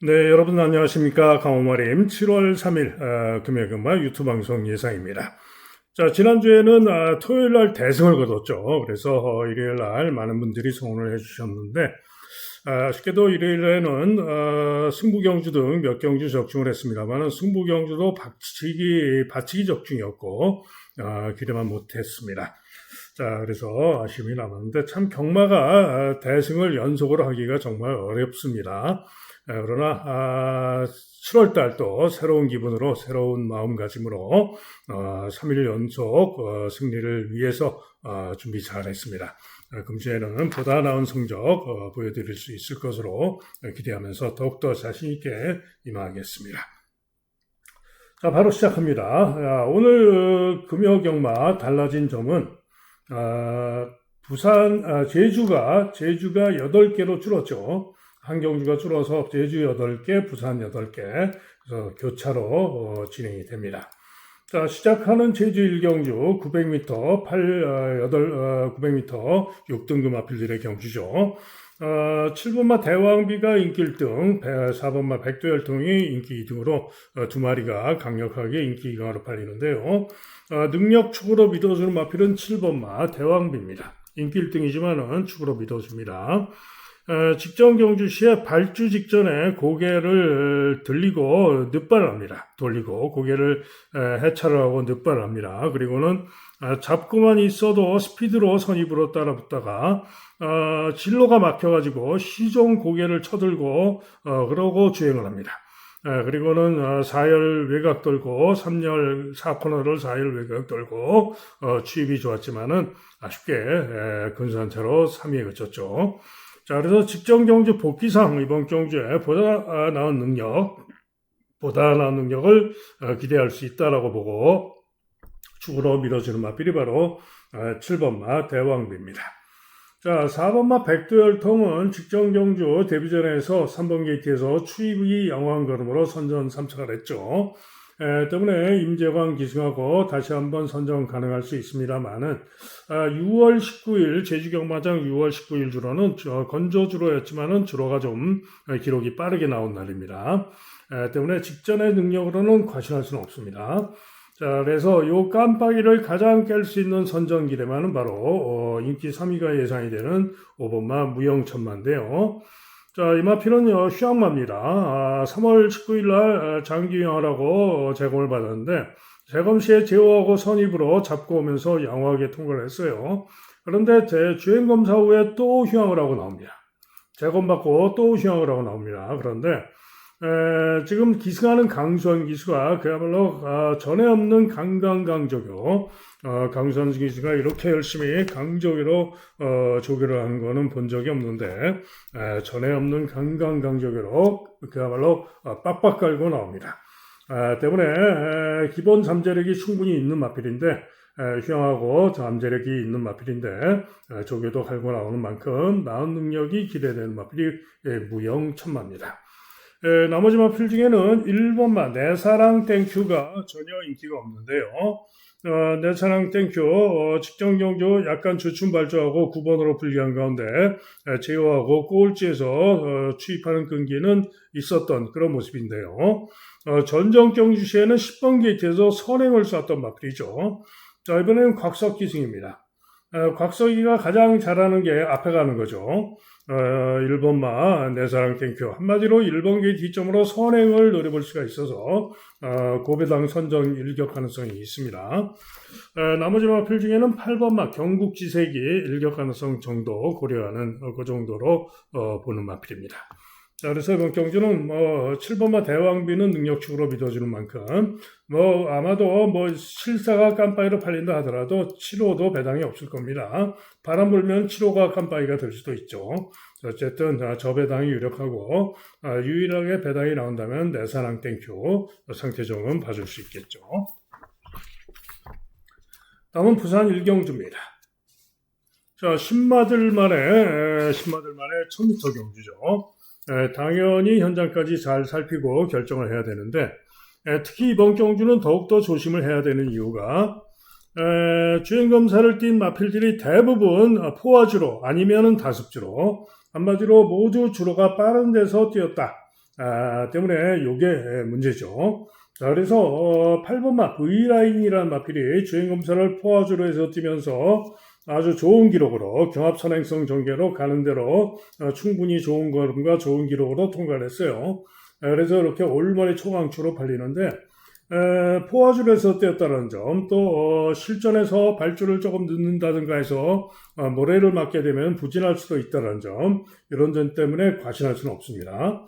네, 여러분 안녕하십니까. 강호마림 7월 3일 금요일금화 유튜브 방송 예상입니다. 자, 지난주에는 토요일 날 대승을 거뒀죠. 그래서 일요일 날 많은 분들이 성원을 해주셨는데 아쉽게도 일요일에는 승부경주 등 몇 경주 적중을 했습니다만 승부경주도 받치기 적중이었고 기대만 못했습니다. 자, 그래서 아쉬움이 남았는데 참 경마가 대승을 연속으로 하기가 정말 어렵습니다. 그러나 7월 달 또 새로운 기분으로 새로운 마음가짐으로 3일 연속 승리를 위해서 준비 잘했습니다. 금주에는 보다 나은 성적 보여드릴 수 있을 것으로 기대하면서 더욱더 자신 있게 임하겠습니다. 자, 바로 시작합니다. 오늘 금요경마 달라진 점은 제주가 8개로 줄었죠. 한 경주가 줄어서 제주 8개, 부산 8개, 그래서 교차로 진행이 됩니다. 자, 시작하는 제주 1경주 900m, 900m 6등급 마필들의 경주죠. 7번마 대왕비가 인기 1등, 4번마 백두혈통이 인기 2등으로 두 마리가 강력하게 인기 2강으로 팔리는데요. 능력 축으로 믿어주는 마필은 7번마 대왕비입니다. 인기 1등이지만은 축으로 믿어줍니다. 직전 경주 시에 발주 직전에 고개를 돌리고 고개를 해찰을 하고 늑발을 합니다. 그리고는 잡고만 있어도 스피드로 선입으로 따라붙다가 진로가 막혀가지고 시종 고개를 쳐들고 그러고 주행을 합니다. 그리고는 4열 외곽 돌고 3열 4코너를 4열 외곽 돌고 추입이 좋았지만은 아쉽게 근소한 차로 3위에 그쳤죠. 자, 그래서 직전 경주 복귀상 이번 경주에 보다 나은 능력을 기대할 수 있다라고 보고 축으로 밀어주는 마필이 바로 7번마 대왕비입니다. 자, 4번마 백두혈통은 직전 경주 데뷔전에서 3번 게이트에서 추입이 양호한 걸음으로 선전 3차를 했죠. 때문에 임재광 기승하고 다시 한번 선정 가능할 수 있습니다만은 6월 19일 제주경마장 6월 19일 주로는 건조주로였지만은 주로가 좀 기록이 빠르게 나온 날입니다. 때문에 직전의 능력으로는 과신할 수는 없습니다. 자, 그래서 요 깜빡이를 가장 깰 수 있는 선정 기대만은 바로 인기 3위가 예상이 되는 5번마 무영천마인데요. 자, 이 마필은 휴양마입니다. 3월 19일 날 장기 휴양하라고 제공을 받았는데 재검 시에 제어하고 선입으로 잡고 오면서 양호하게 통과를 했어요. 그런데 주행 검사 후에 또 휴양을 하고 나옵니다. 재검받고 또 휴양을 하고 나옵니다. 그런데 지금 기승하는 강수원 기수가 그야말로 전에 없는 강강강조교, 강수원 기수가 이렇게 열심히 강조교로 조교를 하는 거는 본 적이 없는데 전에 없는 강강강조교로 그야말로 빡빡 깔고 나옵니다. 때문에 기본 잠재력이 충분히 있는 마필인데 휴양하고 잠재력이 있는 마필인데 조교도 갈고 나오는 만큼 나은 능력이 기대되는 마필이 무영천마입니다. 나머지 마필 중에는 1번마 내사랑 땡큐가 전혀 인기가 없는데요. 내사랑 땡큐 직전 경주 약간 주춤발주하고 9번으로 불리한 가운데 제어하고 꼴찌에서 추입하는 끈기는 있었던 그런 모습인데요. 전정 경주 시에는 10번 게이트에서 선행을 쐈던 마필이죠. 자, 이번에는 곽석기승입니다. 곽석이가 가장 잘하는 게 앞에 가는 거죠. 1번마 내사랑 땡큐 한마디로 1번 게이트 뒷점으로 선행을 노려볼 수가 있어서 고배당 선정 일격 가능성이 있습니다. 나머지 마필 중에는 8번마 경국지색이 일격 가능성 정도 고려하는 그 정도로 보는 마필입니다. 자, 그래서 이번 경주는 7번마 대왕비는 능력축으로 믿어주는 만큼 아마도 실사가 깜빡이로 팔린다 하더라도 7호도 배당이 없을 겁니다. 바람 불면 7호가 깜빡이가 될 수도 있죠. 어쨌든 저 배당이 유력하고 유일하게 배당이 나온다면 내사랑 땡큐 상태정은 봐줄 수 있겠죠. 다음은 부산 1경주입니다. 자, 10마들 만에 1000m 경주죠. 당연히 현장까지 잘 살피고 결정을 해야 되는데 특히 이번 경주는 더욱더 조심을 해야 되는 이유가 주행검사를 띈 마필들이 대부분 포화주로 아니면은 다습주로 한마디로 모두 주로가 빠른 데서 뛰었다. 때문에 이게 문제죠. 자, 그래서 8번마 V라인이라는 마필이 주행검사를 포화주로 해서 뛰면서 아주 좋은 기록으로 경합선행성 전개로 가는 대로 충분히 좋은 걸음과 좋은 기록으로 통과를 했어요. 그래서 이렇게 올머리 초강추로 팔리는데 포화주로 해서 뛰었다는 점, 또 실전에서 발주를 조금 늦는다든가 해서 모래를 맞게 되면 부진할 수도 있다는 점, 이런 점 때문에 과신할 수는 없습니다.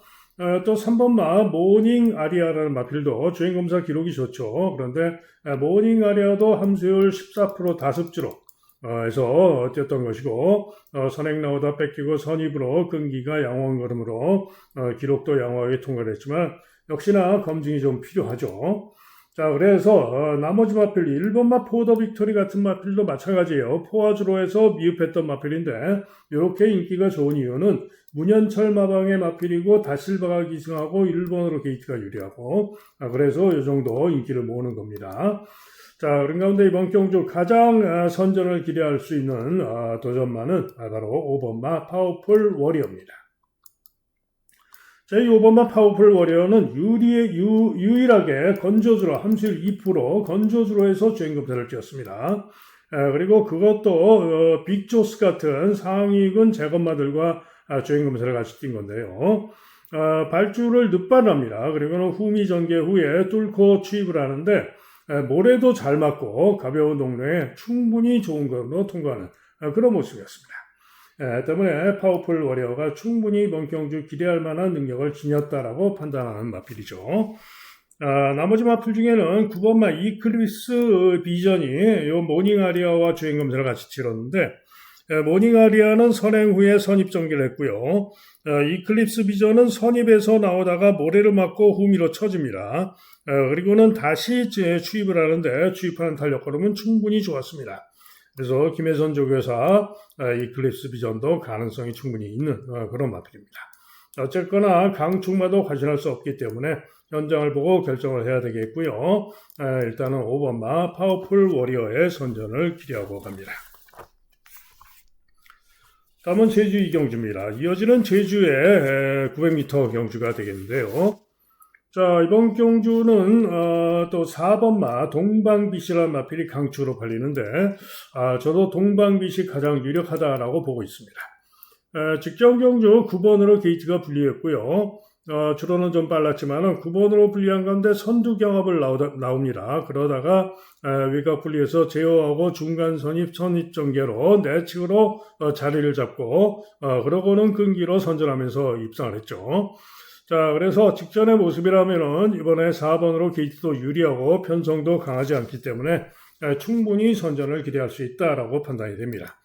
또 3번마 모닝 아리아라는 마필도 주행검사 기록이 좋죠. 그런데 모닝 아리아도 함수율 14% 다습주로 해서 뛰었던 것이고, 선행 나오다 뺏기고 선입으로 끈기가 양호한 걸음으로 기록도 양호하게 통과를 했지만 역시나 검증이 좀 필요하죠. 자, 그래서 나머지 마필 1번마 포더 빅토리 같은 마필도 마찬가지예요. 포화주로 해서 미흡했던 마필인데 이렇게 인기가 좋은 이유는 문현철 마방의 마필이고 다실바가 기승하고 1번으로 게이트가 유리하고, 그래서 이 정도 인기를 모으는 겁니다. 자, 그런 가운데 이번 경주 가장 선전을 기대할 수 있는 도전마는 바로 5번마 파워풀 워리어입니다. 자, 이 5번마 파워풀 워리어는 유일하게 건조주로 함수율 2% 건조주로 해서 주행검사를 뛰었습니다. 그리고 그것도 빅조스 같은 상위군 제검마들과 주행검사를 같이 뛴 건데요. 발주를 늦발합니다. 그리고는 후미 전개 후에 뚫고 취입을 하는데 모래도 잘 맞고 가벼운 동네에 충분히 좋은 걸로 통과하는 그런 모습이었습니다. 때문에 파워풀 워리어가 충분히 이번 경주 기대할 만한 능력을 지녔다라고 판단하는 마필이죠. 나머지 마필 중에는 9번마 이클립스 비전이 요 모닝 아리아와 주행 검사를 같이 치렀는데, 모닝 아리아는 선행 후에 선입 전개를 했고요. 이클립스 비전은 선입에서 나오다가 모래를 맞고 후미로 쳐집니다. 그리고는 다시 추입을 하는데 추입하는 탄력 걸음은 충분히 좋았습니다. 그래서 김혜선 조교사 이클립스 비전도 가능성이 충분히 있는 그런 마필입니다. 어쨌거나 강충마도 과신할 수 없기 때문에 현장을 보고 결정을 해야 되겠고요. 일단은 5번마 파워풀 워리어의 선전을 기대하고 갑니다. 다음은 제주 이경주입니다. 이어지는 제주의 900m 경주가 되겠는데요. 자, 이번 경주는 또 4번마 동방빛이라는 마필이 강추로 팔리는데 저도 동방빛이 가장 유력하다라고 보고 있습니다. 직전 경주 9번으로 게이트가 분리했고요. 주로는 좀 빨랐지만 9번으로 분리한 가운데 선두 경합을 나옵니다. 그러다가 외곽 분리해서 제어하고 중간 선입 전개로 내측으로 자리를 잡고 그러고는 끈기로 선전하면서 입상을 했죠. 자, 그래서 직전의 모습이라면은 이번에 4번으로 게이트도 유리하고 편성도 강하지 않기 때문에 충분히 선전을 기대할 수 있다라고 판단이 됩니다.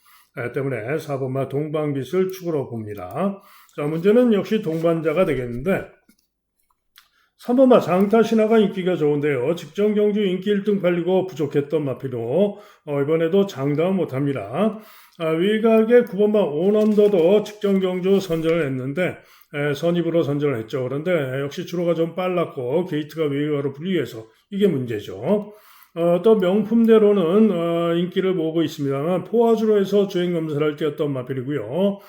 때문에 4번마 동방빛을 축으로 봅니다. 자, 문제는 역시 동반자가 되겠는데 3번마 장타신화가 인기가 좋은데요. 직전 경주 인기 1등 팔리고 부족했던 마필로 이번에도 장담 못합니다. 외곽의 9번마 온언더도 직전 경주 선전을 했는데 선입으로 선전을 했죠. 그런데 역시 주로가 좀 빨랐고 게이트가 외곽으로 분리해서 이게 문제죠. 또 명품대로는 인기를 모으고 있습니다만 포화주로 해서 주행검사를 뛰었던 마필이고요.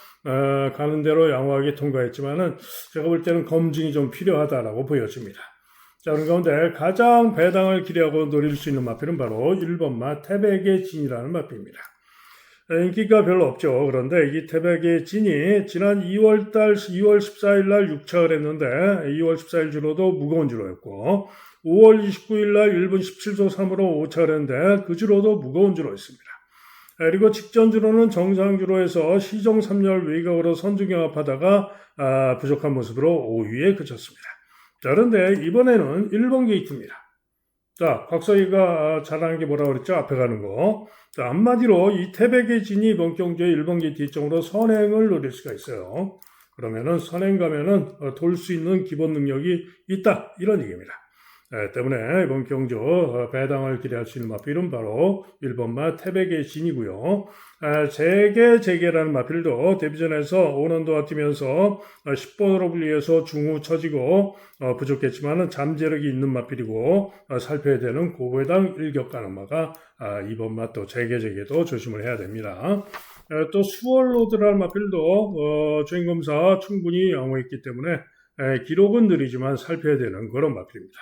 가는 대로 양호하게 통과했지만은 제가 볼 때는 검증이 좀 필요하다라고 보여집니다. 자, 그런 가운데 가장 배당을 기대하고 노릴 수 있는 마필은 바로 1번마 태백의 진이라는 마필입니다. 인기가 별로 없죠. 그런데 이 태백의 진이 지난 2월 14일 날 6착을 했는데 2월 14일 주로도 무거운 주로였고 5월 29일 날 1분 17초 3으로 5착을 했는데 그 주로도 무거운 주로 했습니다. 그리고 직전 주로는 정상 주로에서 시정 3열 외곽으로 선두경합하다가 부족한 모습으로 5위에 그쳤습니다. 자, 그런데 이번에는 1번 게이트입니다. 자, 곽서희가 잘하는 게 뭐라고 그랬죠? 앞에 가는 거. 자, 한마디로 이 태백의 진이 이번 경주의 1번 게이트 이쪽으로 선행을 노릴 수가 있어요. 그러면은 선행 가면은 돌 수 있는 기본 능력이 있다. 이런 얘기입니다. 때문에 이번 경주 배당을 기대할 수 있는 마필은 바로 1번마 태백의 진이고요. 재계라는 마필도 데뷔전에서 오난도와 뛰면서 10번으로 분리해서 중후 처지고 부족했지만 잠재력이 있는 마필이고 살펴야 되는 고배당 일격 가능마가 2번마 또 재계도 조심을 해야 됩니다. 또 수월로드라는 마필도 주행검사 충분히 양호했기 때문에 기록은 느리지만 살펴야 되는 그런 마필입니다.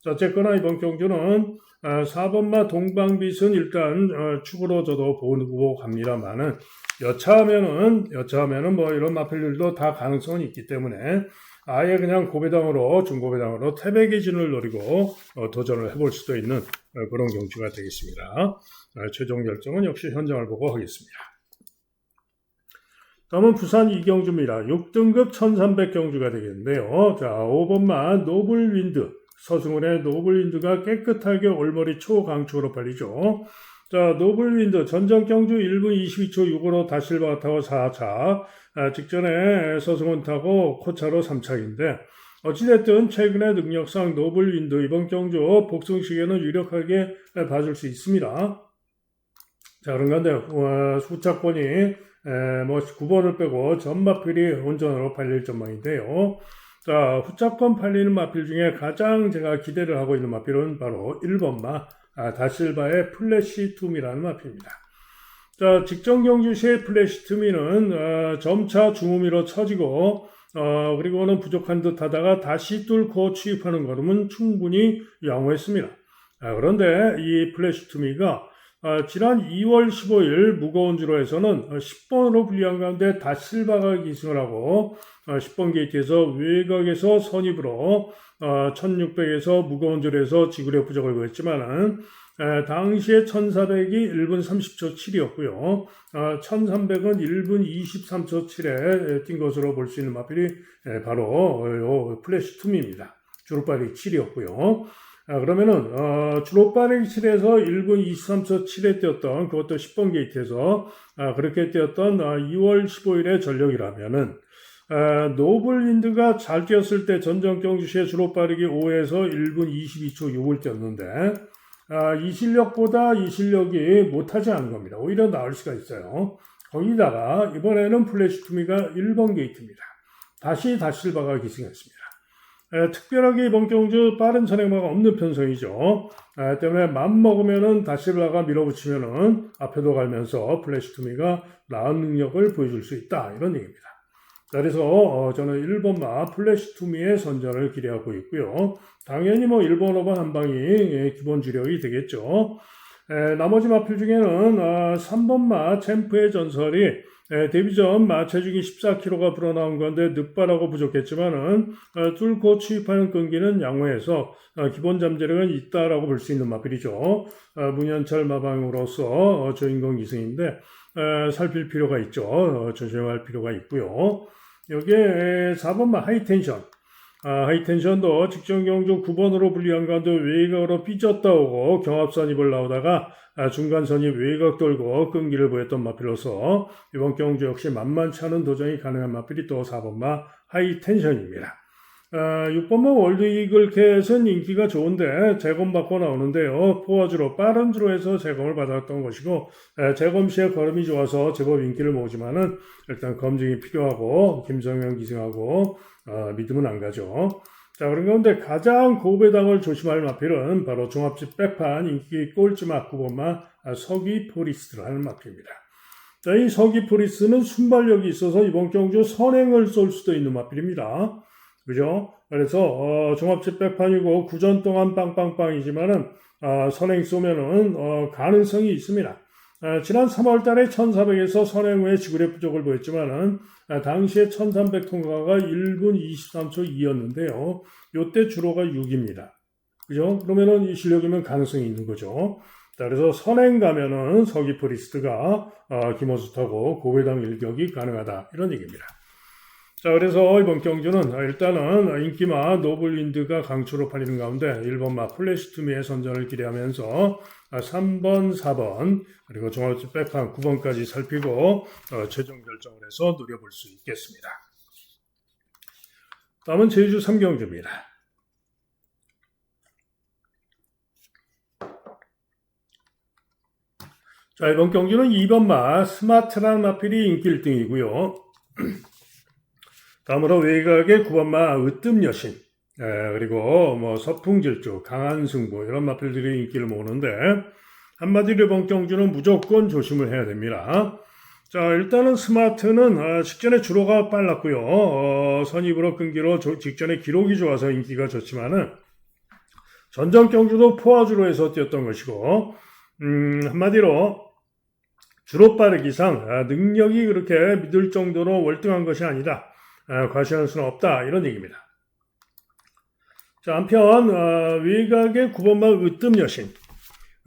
자, 어쨌거나 이번 경주는 4번마 동방빛은 일단 축으로 저도 보고 갑니다만은 여차하면은 뭐 이런 마필들도 다 가능성은 있기 때문에 아예 그냥 고배당으로 중고배당으로 태백의 진을 노리고 도전을 해볼 수도 있는 그런 경주가 되겠습니다. 최종 결정은 역시 현장을 보고 하겠습니다. 다음은 부산 이경주입니다. 6등급 1300 경주가 되겠는데요. 자, 5번마 노블윈드, 서승훈의 노블윈드가 깨끗하게 올머리 초강축으로 팔리죠. 자, 노블윈드 전전 경주 1분 22초 6으로 다실바 타고 4차, 직전에 서승훈 타고 코차로 3차인데 어찌됐든 최근의 능력상 노블윈드 이번 경주 복승식에는 유력하게 봐줄 수 있습니다. 자, 그런데 후차권이 뭐 9번을 빼고 전 마필이 온전으로 팔릴 전망인데요. 자, 후차권 팔리는 마필 중에 가장 제가 기대를 하고 있는 마필은 바로 1번마 다실바의 플래시 투미라는 마필입니다. 자, 직전 경주 시의 플래시 투미는 점차 중후미로 처지고 그리고는 부족한 듯 하다가 다시 뚫고 취입하는 걸음은 충분히 양호했습니다. 그런데 이 플래시 투미가 지난 2월 15일 무거운 주로에서는 10번으로 불리한 가운데 다실바가 기승을 하고 10번 게이트에서 외곽에서 선입으로 1600에서 무거운 줄에서 지구력 부족을 보였지만은 당시에 1400이 1분 30초 7이었고요. 1300은 1분 23초 7에 뛴 것으로 볼 수 있는 마필이 바로 플래시 투미입니다. 주로빠르기 7이었고요. 그러면은 주로빠르기 7에서 1분 23초 7에 뛰었던 그것도 10번 게이트에서 그렇게 뛰었던 2월 15일의 전력이라면은 노블윈드가 잘 뛰었을 때 전전 경주시의 주로빠르기 5에서 1분 22초 6을 뛰었는데 이 실력보다 이 실력이 못하지 않은 겁니다. 오히려 나을 수가 있어요. 거기다가 이번에는 플래시 투미가 1번 게이트입니다. 다시 다실바가 기승했습니다. 특별하게 이번 경주 빠른 선행마가 없는 편성이죠. 때문에 맘먹으면은 다실바가 밀어붙이면은 앞에도 갈면서 플래시 투미가 나은 능력을 보여줄 수 있다. 이런 얘기입니다. 그래서 저는 1번마 플래시 투미의 선전을 기대하고 있고요. 당연히 뭐 1번, 5번 한 방이 기본 주력이 되겠죠. 나머지 마필 중에는 3번마 챔프의 전설이 데뷔전 마체중이 14kg가 불어나온 건데 늑발하고 부족했지만은 뚫고 취입하는 끈기는 양호해서 기본 잠재력은 있다라고 볼 수 있는 마필이죠. 문현철 마방으로서 주인공 기승인데 살필 필요가 있죠. 조심할 필요가 있고요. 여기에 4번마 하이텐션. 하이텐션도 직전 경주 9번으로 불리한 가운데 외곽으로 삐졌다 오고 경합선입을 나오다가 중간선입 외곽 돌고 끈기를 보였던 마필로서 이번 경주 역시 만만치 않은 도전이 가능한 마필이 또 4번마 하이텐션입니다. 6번마 월드이글캣은 인기가 좋은데 재검받고 나오는데요. 포화주로 빠른 주로에서 재검을 받았던 것이고 재검 시에 걸음이 좋아서 제법 인기를 모으지만은 일단 검증이 필요하고 김성현 기승하고 믿으면 안 가죠. 자, 그런 가운데 가장 고배당을 조심할 마필은 바로 종합집 백판 인기 꼴찌막 9번마 서기 포리스트라는 마필입니다. 자, 이 서기 포리스는 순발력이 있어서 이번 경주 선행을 쏠 수도 있는 마필입니다. 그죠? 그래서 종합집 백판이고 9전 동안 빵빵빵이지만은 선행 쏘면은 가능성이 있습니다. 지난 3월 달에 1400에서 선행 후에 지구력 부족을 보였지만은 당시에 1300 통과가 1분 23초 2였는데요. 요때 주로가 6입니다. 그죠? 그러면은 이 실력이면 가능성이 있는 거죠. 자, 그래서 선행 가면은 서기 포리스트가 김호수 타고 고배당 일격이 가능하다. 이런 얘기입니다. 자, 그래서 이번 경주는 일단은 인기마 노블윈드가 강추로 팔리는 가운데 1번마 플래시 투미의 선전을 기대하면서 3번, 4번 그리고 종합집 백판 9번까지 살피고 최종 결정을 해서 노려볼 수 있겠습니다. 다음은 제주 3경주입니다. 자, 이번 경주는 2번마 스마트라는 마필이 인기 1등이고요. 다음으로 외곽의 9번마 으뜸여신, 그리고 뭐 서풍질주, 강한승부 이런 마필들이 인기를 모으는데 한마디로 이번 경주는 무조건 조심을 해야 됩니다. 자, 일단은 스마트는 직전에 주로가 빨랐고요. 선입으로 끈기로 직전에 기록이 좋아서 인기가 좋지만은 전전 경주도 포화주로 해서 뛰었던 것이고, 한마디로 주로 빠르기상 능력이 그렇게 믿을 정도로 월등한 것이 아니다. 과시할 수는 없다. 이런 얘기입니다. 자, 한편 외곽의 9번마 으뜸여신.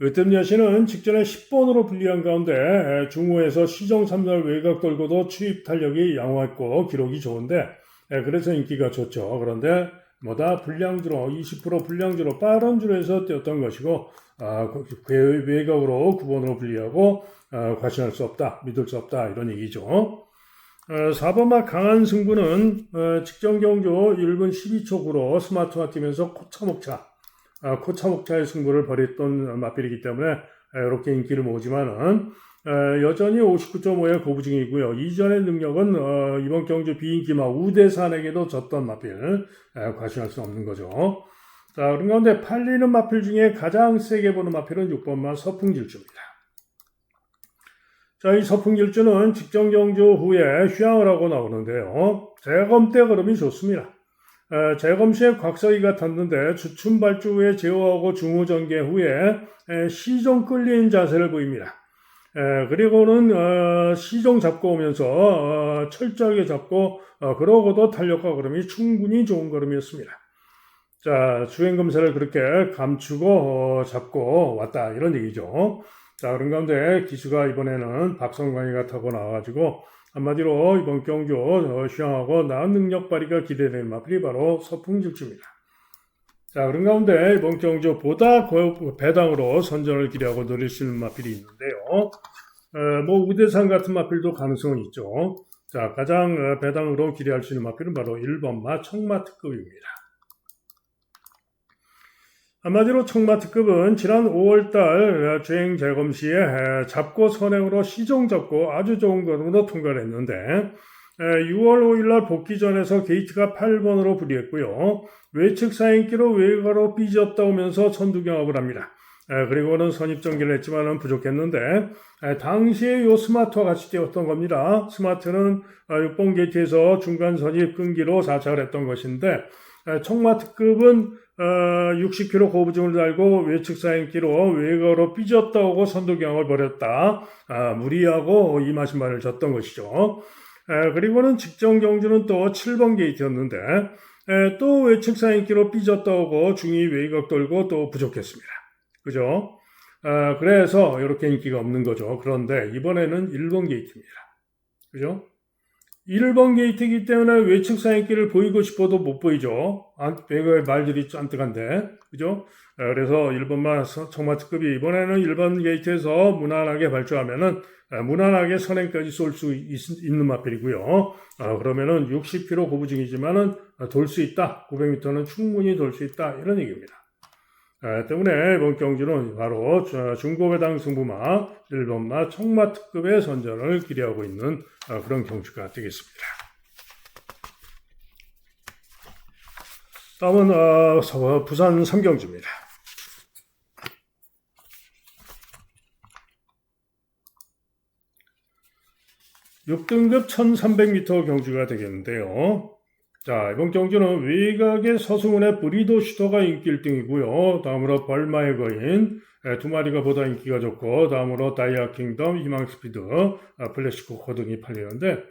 으뜸여신은 직전에 10번으로 불리한 가운데 중후에서 시정 3절 외곽 돌고도 추입 탄력이 양호했고 기록이 좋은데 그래서 인기가 좋죠. 그런데 뭐다 불량주로 20% 불량주로 빠른 주로에서 뛰었던 것이고 외곽으로 9번으로 불리하고 과신할 수 없다, 믿을 수 없다 이런 얘기죠. 4번마 강한 승부는 직전 경주 1분 12초 9로 스마트와 뛰면서 코차목차의 승부를 벌였던 맞빌이기 때문에 이렇게 인기를 모으지만은 여전히 59.5의 고부중이고요. 이전의 능력은 이번 경주 비인기마 우대산에게도 졌던 맞빌 과신할 수 없는 거죠. 자, 그런 가운데 팔리는 맞필 중에 가장 세게 보는 맞필은 6번마 서풍질주입니다. 자, 이 서풍질주는 직전 경주 후에 휴양을 하고 나오는데요. 재검 때 걸음이 좋습니다. 재검 시에 곽서기가 탔는데 주춤발주 후에 제어하고 중후 전개 후에 시종 끌린 자세를 보입니다. 그리고는 시종 잡고 오면서 철저하게 잡고 그러고도 탄력과 걸음이 충분히 좋은 걸음이었습니다. 자, 주행검사를 그렇게 감추고 잡고 왔다 이런 얘기죠. 자, 그런 가운데 기수가 이번에는 박성광이가 타고 나와가지고 한마디로 이번 경주 휴양하고 나은 능력 발휘가 기대되는 마필이 바로 서풍질주입니다. 자, 그런 가운데 이번 경주 보다 배당으로 선전을 기대하고 노릴 수 있는 마필이 있는데요. 우대산 같은 마필도 가능성은 있죠. 자, 가장 배당으로 기대할 수 있는 마필은 바로 1번마 청마특급입니다. 한마디로 청마특급은 지난 5월달 주행 재검 시에 잡고 선행으로 시종 잡고 아주 좋은 걸음으로 통과를 했는데 6월 5일날 복귀전에서 게이트가 8번으로 불이했고요. 외측 사행기로 외곽으로 삐졌다 오면서 선두경합을 합니다. 그리고는 선입전개를 했지만 부족했는데 당시에 요 스마트와 같이 뛰었던 겁니다. 스마트는 6번 게이트에서 중간 선입 끈기로 4착을 했던 것인데 청마특급은 60km 고부중을 달고 외측 사행기로 외곽으로 삐졌다 오고 선두경합을 벌였다. 무리하고 이마신발을 졌던 것이죠. 그리고는 직전 경주는 또 7번 게이트였는데 또 외측 사행기로 삐졌다 오고 중위 외곽 돌고 또 부족했습니다. 그죠? 그래서 이렇게 인기가 없는 거죠. 그런데 이번에는 1번 게이트입니다. 그죠? 1번 게이트이기 때문에 외측 사행기를 보이고 싶어도 못 보이죠. 외곽에 말들이 짠뜩한데. 그죠? 그래서 1번만 청마특급이 이번에는 1번 게이트에서 무난하게 발주하면은 무난하게 선행까지 쏠 수 있는 마필이고요. 그러면은 60km 고부중이지만은 돌 수 있다. 900m는 충분히 돌 수 있다. 이런 얘기입니다. 때문에 이번 경주는 바로 중고배당 승부마 1번마 청마특급의 선전을 기대하고 있는 그런 경주가 되겠습니다. 다음은 부산 3경주입니다. 6등급 1300m 경주가 되겠는데요. 자, 이번 경주는 외곽의 서승훈의 브리도 슈터가 인기 1등이고요. 다음으로 벌마의 거인 두 마리가 보다 인기가 좋고, 다음으로 다이아 킹덤, 희망스피드, 플래시코코 등이 팔리는데,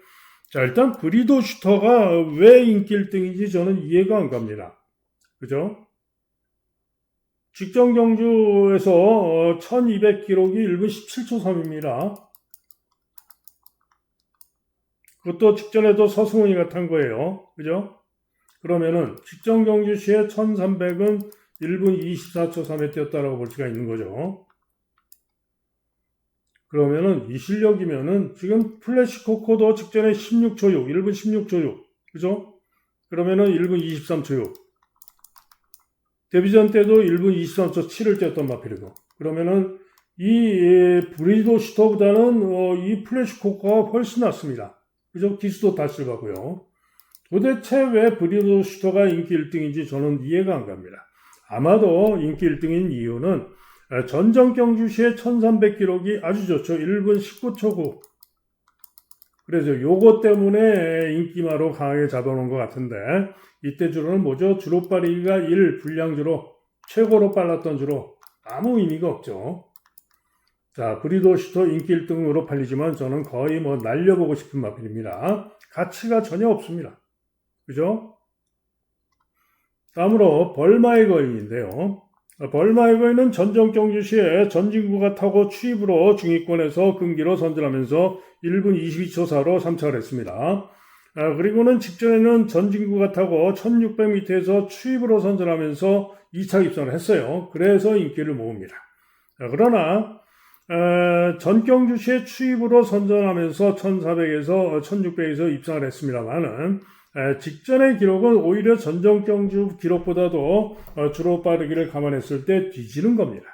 자, 일단 브리도 슈터가 왜 인기 1등인지 저는 이해가 안 갑니다. 그죠? 직전 경주에서 1200 기록이 1분 17초 3입니다. 그것도 직전에도 서승훈이가 탄 거예요. 그죠? 그러면은 직전 경주 시에 1300은 1분 24초 3에 뛰었다라고 볼 수가 있는 거죠. 그러면은 이 실력이면은 지금 플래시 코코도 직전에 16초 6, 1분 16초 6. 그죠? 그러면은 1분 23초 6. 데뷔전 때도 1분 23초 7을 뛰었던 마필이고. 그러면은 이 브리도 슈터보다는 이 플래시 코코가 훨씬 낫습니다. 그죠? 기수도 다실바고요. 도대체 왜 브리도 슈터가 인기 1등인지 저는 이해가 안 갑니다. 아마도 인기 1등인 이유는 전전 경주 시에 1300 기록이 아주 좋죠. 1분 19초 9. 그래서 요거 때문에 인기마로 강하게 잡아놓은 것 같은데, 이때 주로는 뭐죠? 주로 빠르기가 1, 불량주로, 최고로 빨랐던 주로 아무 의미가 없죠. 자, 브리더슈터 인기 1등으로 팔리지만 저는 거의 뭐 날려보고 싶은 마필입니다. 가치가 전혀 없습니다. 그죠? 다음으로 벌마의 거인인데요. 벌마의 거인은 전정경주 시에 전진구가 타고 추입으로 중위권에서 금기로 선전하면서 1분 22초 4로 3착을 했습니다. 그리고는 직전에는 전진구가 타고 1600m에서 추입으로 선전하면서 2차 입선을 했어요. 그래서 인기를 모읍니다. 그러나 전경주시에 추입으로 선전하면서 1400에서 1600에서 입상을 했습니다만은 직전의 기록은 오히려 전정경주 기록보다도 주로 빠르기를 감안했을 때 뒤지는 겁니다.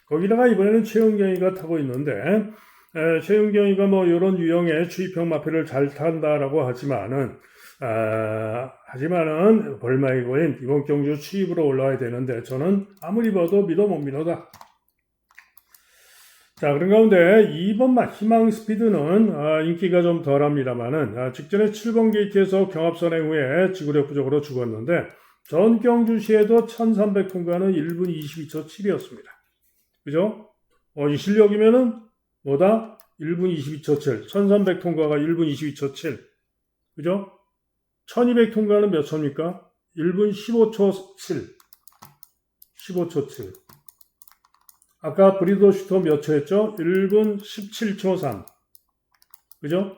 거기다가 이번에는 최은경이가 타고 있는데 최은경이가 뭐 이런 유형의 추입형 마필을 잘 탄다라고 하지만은 벌마의 거인 이번 경주 추입으로 올라와야 되는데 저는 아무리 봐도 믿어 못 믿어다. 자, 그런 가운데 2번마 희망 스피드는 인기가 좀 덜합니다만은 직전에 7번 게이트에서 경합 선행 후에 지구력 부족으로 죽었는데 전경주시에도 1300 통과는 1분 22초 7이었습니다. 그죠? 이 실력이면은 뭐다? 1분 22초 7. 1300 통과가 1분 22초 7. 그죠? 1200 통과는 몇 초입니까? 1분 15초 7. 15초 7. 아까 브리더슈터 몇 초였죠? 1분 17초 3. 그죠?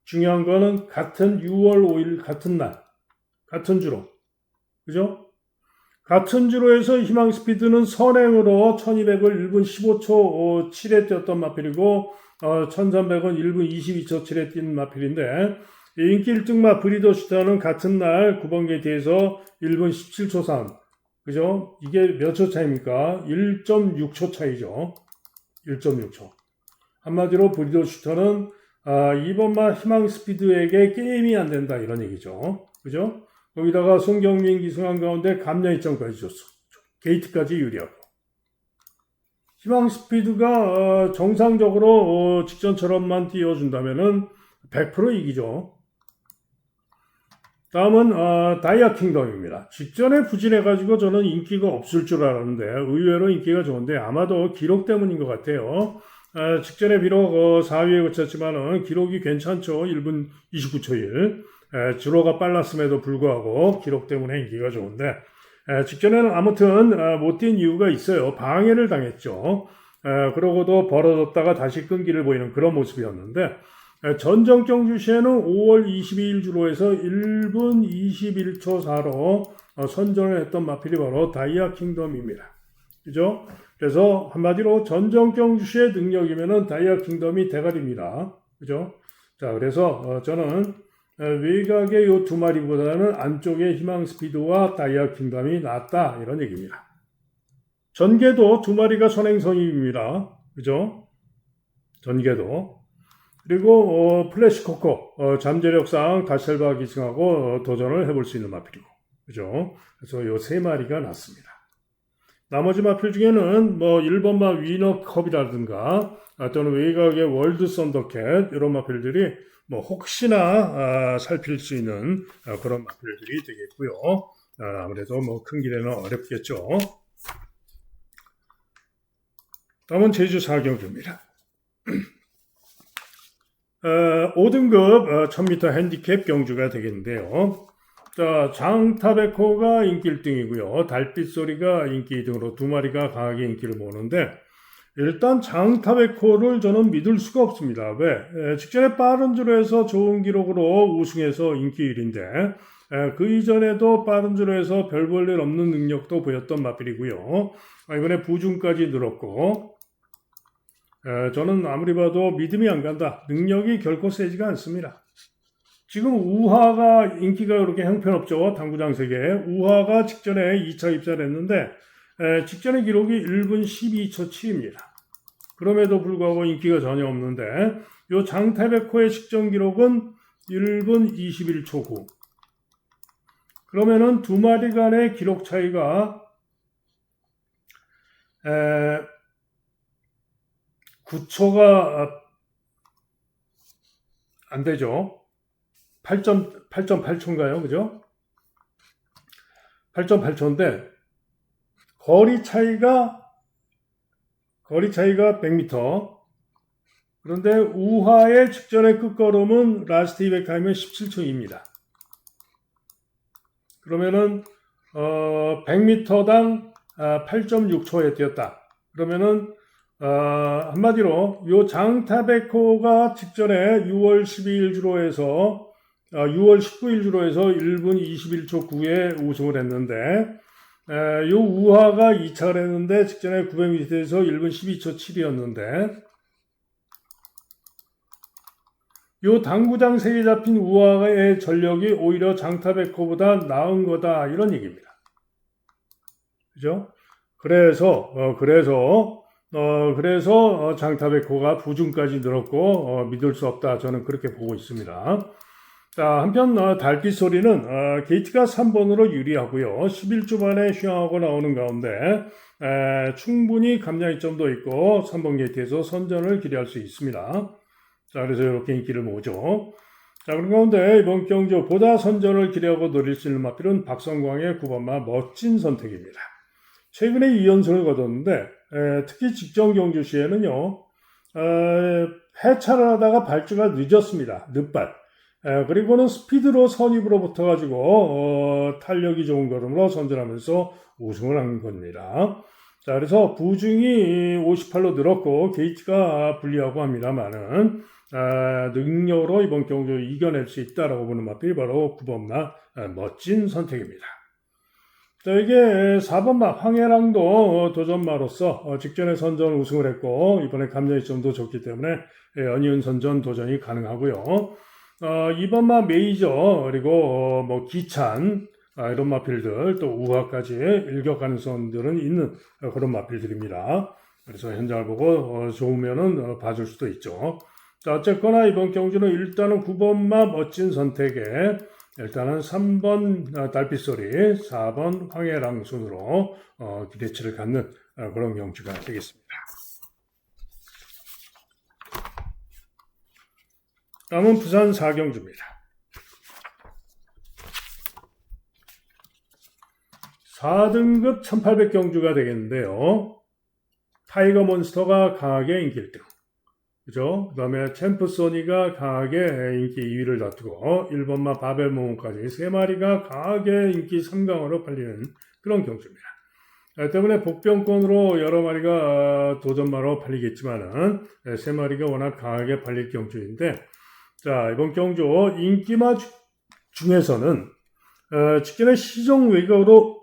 중요한 거는 같은 6월 5일 같은 날, 같은 주로. 그죠? 같은 주로 해서 희망 스피드는 선행으로 1200을 1분 15초 7에 뛰었던 마필이고 1300은 1분 22초 7에 뛴 마필인데 인기 1등마 브리더슈터는 같은 날 9번 게이트에서 1분 17초 3. 그죠? 이게 몇 초 차이입니까? 1.6초 차이죠. 1.6초. 한마디로 브리더슈터는 이번마 희망 스피드에게 게임이 안 된다 이런 얘기죠. 그죠? 거기다가 송경민 기승한 가운데 감량 2점까지 줬어. 게이트까지 유리하고. 희망 스피드가 정상적으로 직전처럼만 띄워준다면은 100% 이기죠. 다음은 다이아 킹덤입니다. 직전에 부진해가지고 저는 인기가 없을 줄 알았는데 의외로 인기가 좋은데 아마도 기록 때문인 것 같아요. 직전에 비록 4위에 그쳤지만은 기록이 괜찮죠. 1분 29초 1. 주로가 빨랐음에도 불구하고 기록 때문에 인기가 좋은데 직전에는 아무튼 못 뛴 이유가 있어요. 방해를 당했죠. 그러고도 벌어졌다가 다시 끈기를 보이는 그런 모습이었는데 전정경주시에는 5월 22일 주로에서 1분 21초 4로 선전을 했던 마필이 바로 다이아 킹덤입니다. 그죠? 그래서 한마디로 전정경주시의 능력이면은 다이아 킹덤이 대가리입니다. 그죠? 자, 그래서 저는 외곽의 요 두 마리보다는 안쪽의 희망 스피드와 다이아 킹덤이 낫다 이런 얘기입니다. 전개도 두 마리가 선행선입니다. 그죠? 전개도. 그리고 플래시 코코 잠재력상 다셀바 기승하고 도전을 해볼 수 있는 마필이고, 그죠? 그래서 요 세 마리가 낫습니다. 나머지 마필 중에는 뭐 1번마 위너컵이라든가 또는 외곽의 월드 썬더캣 이런 마필들이 뭐 혹시나 살필 수 있는 그런 마필들이 되겠고요. 아무래도 뭐 큰 길에는 어렵겠죠. 다음은 제주 4경주입니다. 5등급 1000m 핸디캡 경주가 되겠는데요. 자, 장타백호가 인기 1등이고요. 달빛소리가 인기 2등으로 두 마리가 강하게 인기를 모으는데 일단 장타백호를 저는 믿을 수가 없습니다. 왜? 직전에 빠른 주로에서 좋은 기록으로 우승해서 인기 1위인데 그 이전에도 빠른 주로에서 별 볼 일 없는 능력도 보였던 마필이고요. 이번에 부중까지 늘었고 저는 아무리 봐도 믿음이 안 간다. 능력이 결코 세지가 않습니다. 지금 우하가 인기가 그렇게 형편없죠. 당구장 세계에. 우하가 직전에 2차 입사를 했는데 직전의 기록이 1분 12초 7입니다. 그럼에도 불구하고 인기가 전혀 없는데 요 장타백호의 직전 기록은 1분 21초 9. 그러면은 두 마리 간의 기록 차이가 9초가 안 되죠. 8.8초인가요? 그죠? 8.8초인데 거리 차이가 100m. 그런데 우하의 직전의 끝걸음은 라스트 200타임은 17초입니다. 그러면은 100m당 8.6초에 뛰었다. 그러면은 한마디로 요 장타베코가 직전에 6월 12일 주로에서 6월 19일 주로에서 1분 21초 9에 우승을 했는데 요 우하가 2차를 했는데 직전에 900m에서 1분 12초 7이었는데 요 당구장 세개 잡힌 우하의 전력이 오히려 장타베코보다 나은 거다 이런 얘기입니다. 그죠? 그래서 장타베코가 부중까지 늘었고 믿을 수 없다 저는 그렇게 보고 있습니다. 자, 한편 달빛 소리는 게이트가 3번으로 유리하고요. 11주 만에 휘황하고 나오는 가운데 충분히 감량 이점도 있고 3번 게이트에서 선전을 기대할 수 있습니다. 자, 그래서 이렇게 인기를 모으죠. 자, 그런 가운데 이번 경주 보다 선전을 기대하고 노릴 수 있는 마필은 박성광의 9번마 멋진 선택입니다. 최근에 2연승을 거뒀는데 특히 직전 경주 시에는요. 해차를 하다가 발주가 늦었습니다. 늦발. 그리고는 스피드로 선입으로 붙어가지고 탄력이 좋은 걸음으로 선전하면서 우승을 한 겁니다. 자, 그래서 부중이 58로 늘었고 게이트가 불리하고 합니다만은 능력으로 이번 경주 이겨낼 수 있다라고 보는 마필이 바로 9번마 멋진 선택입니다. 자, 이게 4번마 황해랑도 도전마로서 직전에 선전 우승을 했고 이번에 감량이 좀 더 좋기 때문에 연이은 선전 도전이 가능하고요. 2번마 메이저 그리고 뭐 기찬 이런 마필들 또 우하까지 일격 가능성들은 있는 그런 마필들입니다. 그래서 현장을 보고 좋으면은 봐줄 수도 있죠. 자, 어쨌거나 이번 경주는 일단은 9번마 멋진 선택에 일단은 3번 달빛소리, 4번 황해랑 순으로 기대치를 갖는 그런 경주가 되겠습니다. 다음은 부산 4경주입니다. 4등급 1800경주가 되겠는데요. 타이거 몬스터가 강하게 인기 1등. 그죠? 그 다음에 챔프소니가 강하게 인기 2위를 다투고 1번마 바벨모몬까지 3마리가 강하게 인기 3강으로 팔리는 그런 경주입니다. 때문에 복병권으로 여러 마리가 도전마로 팔리겠지만은 3마리가 워낙 강하게 팔릴 경주인데 자, 이번 경주 인기마 중에서는 직전에 시종 외곽으로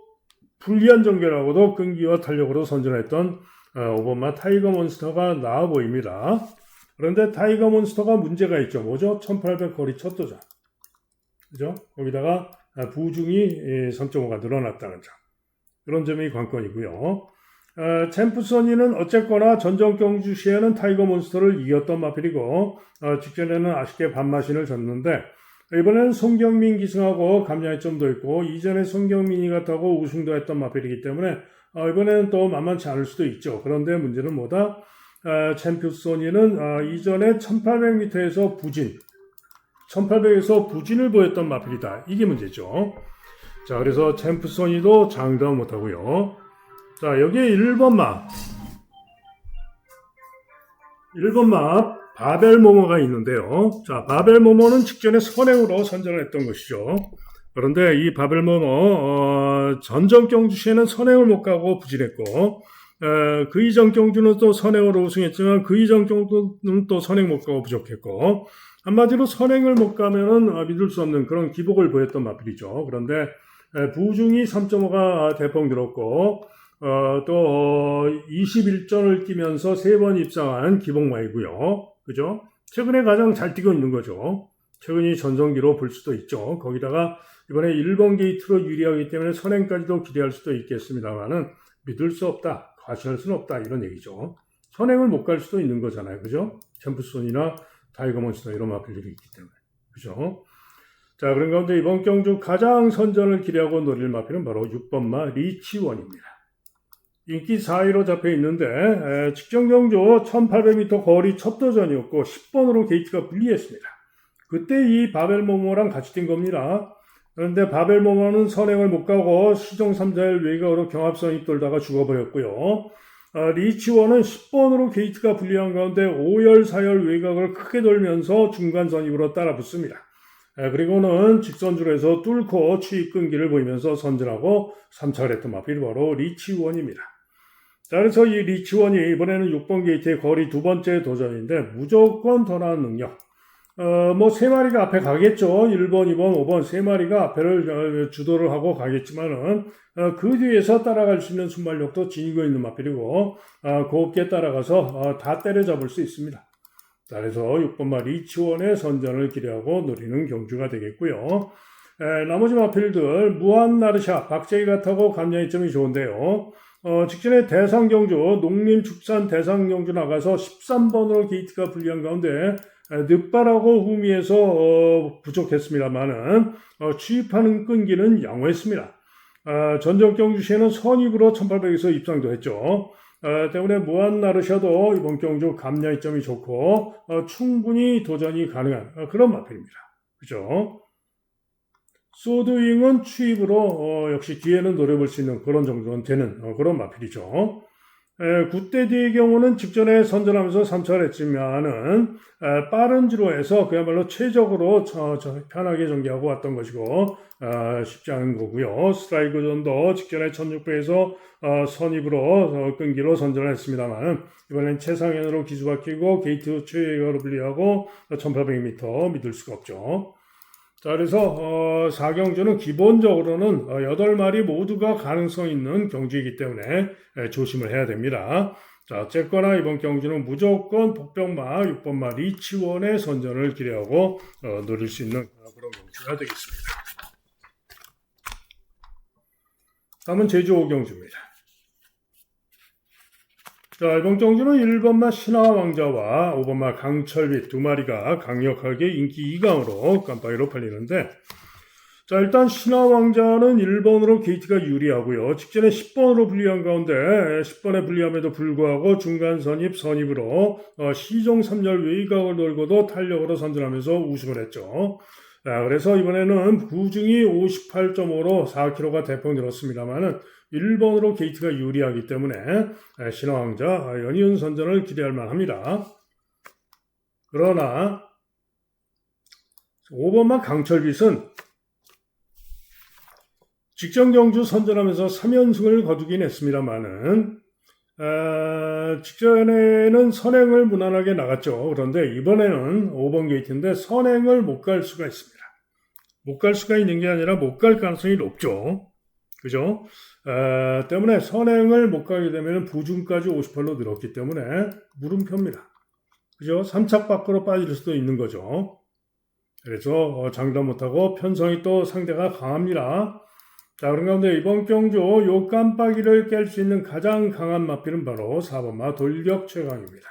불리한 전개라고도 끈기와 탄력으로 선전했던 5번마 타이거 몬스터가 나아 보입니다. 그런데 타이거 몬스터가 문제가 있죠. 뭐죠? 1800 거리 첫 도전. 그죠? 거기다가 부중이 3.5가 늘어났다는 점. 그런 점이 관건이고요. 챔프소니는 어쨌거나 전전 경주 시에는 타이거 몬스터를 이겼던 마필이고 직전에는 아쉽게 반마신을 졌는데 이번에는 송경민 기승하고 감량이 좀 더 있고 이전에 송경민이가 타고 우승도 했던 마필이기 때문에 이번에는 또 만만치 않을 수도 있죠. 그런데 문제는 뭐다? 챔프소니는 이전에 1800m에서 부진 1800에서 부진을 보였던 마필이다. 이게 문제죠. 자, 그래서 챔프소니도 장담 못하고요. 자, 여기에 1번마 바벨모모가 있는데요. 자, 바벨모모는 직전에 선행으로 선전을 했던 것이죠. 그런데 이 바벨모모 전전 경주 시에는 선행을 못 가고 부진했고 그 이전 경주는 또 선행으로 우승했지만 그 이전 경주는 또 선행 못 가고 부족했고 한마디로 선행을 못 가면은 믿을 수 없는 그런 기복을 보였던 마필이죠. 그런데 부중이 3.5가 대폭 늘었고 또 21전을 뛰면서 3번 입상한 기복마이고요. 그죠? 최근에 가장 잘 뛰고 있는 거죠. 최근이 전성기로 볼 수도 있죠. 거기다가 이번에 1번 게이트로 유리하기 때문에 선행까지도 기대할 수도 있겠습니다만은 믿을 수 없다, 과시할 수는 없다 이런 얘기죠. 선행을 못 갈 수도 있는 거잖아요. 그죠? 챔프손이나 타이거몬스터 이런 마필들이 있기 때문에. 그죠? 자, 그런 가운데 이번 경주 가장 선전을 기대하고 노릴 마필은 바로 6번마 리치원입니다. 인기 4위로 잡혀 있는데 직전 경주 1800m 거리 첫 도전이었고 10번으로 게이트가 불리했습니다. 그때 이 바벨모모랑 같이 뛴 겁니다. 그런데 바벨모모는 선행을 못 가고 시종 3자열 외곽으로 경합선이 돌다가 죽어버렸고요. 리치원은 10번으로 게이트가 불리한 가운데 5열, 4열 외곽을 크게 돌면서 중간 선입으로 따라붙습니다. 그리고는 직선주로 해서 뚫고 추입 끈기를 보이면서 선전하고 3차를 했던 마필이 바로 리치원입니다. 자, 그래서 이 리치원이 이번에는 6번 게이트의 거리 두 번째 도전인데 무조건 더 나은 능력. 뭐 세 마리가 앞에 가겠죠. 1번, 2번, 5번 세 마리가 앞에를 주도를 하고 가겠지만은 그 뒤에서 따라갈 수 있는 순발력도 지니고 있는 마필이고 곱게 따라가서 다 때려잡을 수 있습니다. 자, 그래서 6번마 리치원의 선전을 기대하고 노리는 경주가 되겠고요. 나머지 마필들 무한나르샤, 박재희가 타고 감량이점이 좋은데요. 직전에 대상경주, 농림축산 대상경주 나가서 13번으로 게이트가 불리한 가운데 늑발하고 후미에서 부족했습니다만은 취입하는 끈기는 양호했습니다. 전적 경주 시에는 선입으로 1800에서 입상도 했죠. 때문에 무한나르샤도 이번 경주 감량이점이 좋고 충분히 도전이 가능한 그런 마필입니다. 그죠? 소드윙은 추입으로 역시 뒤에는 노려볼 수 있는 그런 정도는 되는 그런 마필이죠. 굿데디의 경우는 직전에 선전하면서 3차를 했지만은 빠른 지로에서 그야말로 최적으로 편하게 전개하고 왔던 것이고 쉽지 않은 거고요. 스트라이크 존도 직전에 1600에서 선입으로 끈기로 선전을 했습니다만 이번엔 최상현으로 기수박히고 게이트 최외곽으로 분리하고 1800m 믿을 수가 없죠. 자, 그래서 4경주는 기본적으로는 8마리 모두가 가능성 있는 경주이기 때문에 조심을 해야 됩니다. 자, 어쨌거나 이번 경주는 무조건 복병마 6번마 리치원의 선전을 기대하고 노릴 수 있는 그런 경주가 되겠습니다. 다음은 제주 5경주입니다. 자, 이번 경주는 1번마 신화왕자와 5번마 강철빛 두 마리가 강력하게 인기 2강으로 깜빡이로 팔리는데, 자, 일단 신화왕자는 1번으로 게이트가 유리하고요. 직전에 10번으로 불리한 가운데 10번에 불리함에도 불구하고 중간 선입으로 시종 3열 외곽을 돌고도 탄력으로 선전하면서 우승을 했죠. 자, 그래서 이번에는 부중이 58.5로 4kg가 대폭 늘었습니다만은 1번으로 게이트가 유리하기 때문에 신화왕자 연이은 선전을 기대할 만합니다. 그러나 5번만 강철빛은 직전 경주 선전하면서 3연승을 거두긴 했습니다만은 직전에는 선행을 무난하게 나갔죠. 그런데 이번에는 5번 게이트인데 선행을 못 갈 수가 있습니다. 못 갈 수가 있는 게 아니라 못 갈 가능성이 높죠. 그죠? 때문에 선행을 못 가게 되면 부중까지 58로 늘었기 때문에 물음표입니다. 그죠? 3착 밖으로 빠질 수도 있는 거죠. 그래서 장담 못하고 편성이 또 상대가 강합니다. 자, 그런 가운데 이번 경주 요 깜빡이를 깰 수 있는 가장 강한 마필은 바로 4번마 돌격 최강입니다.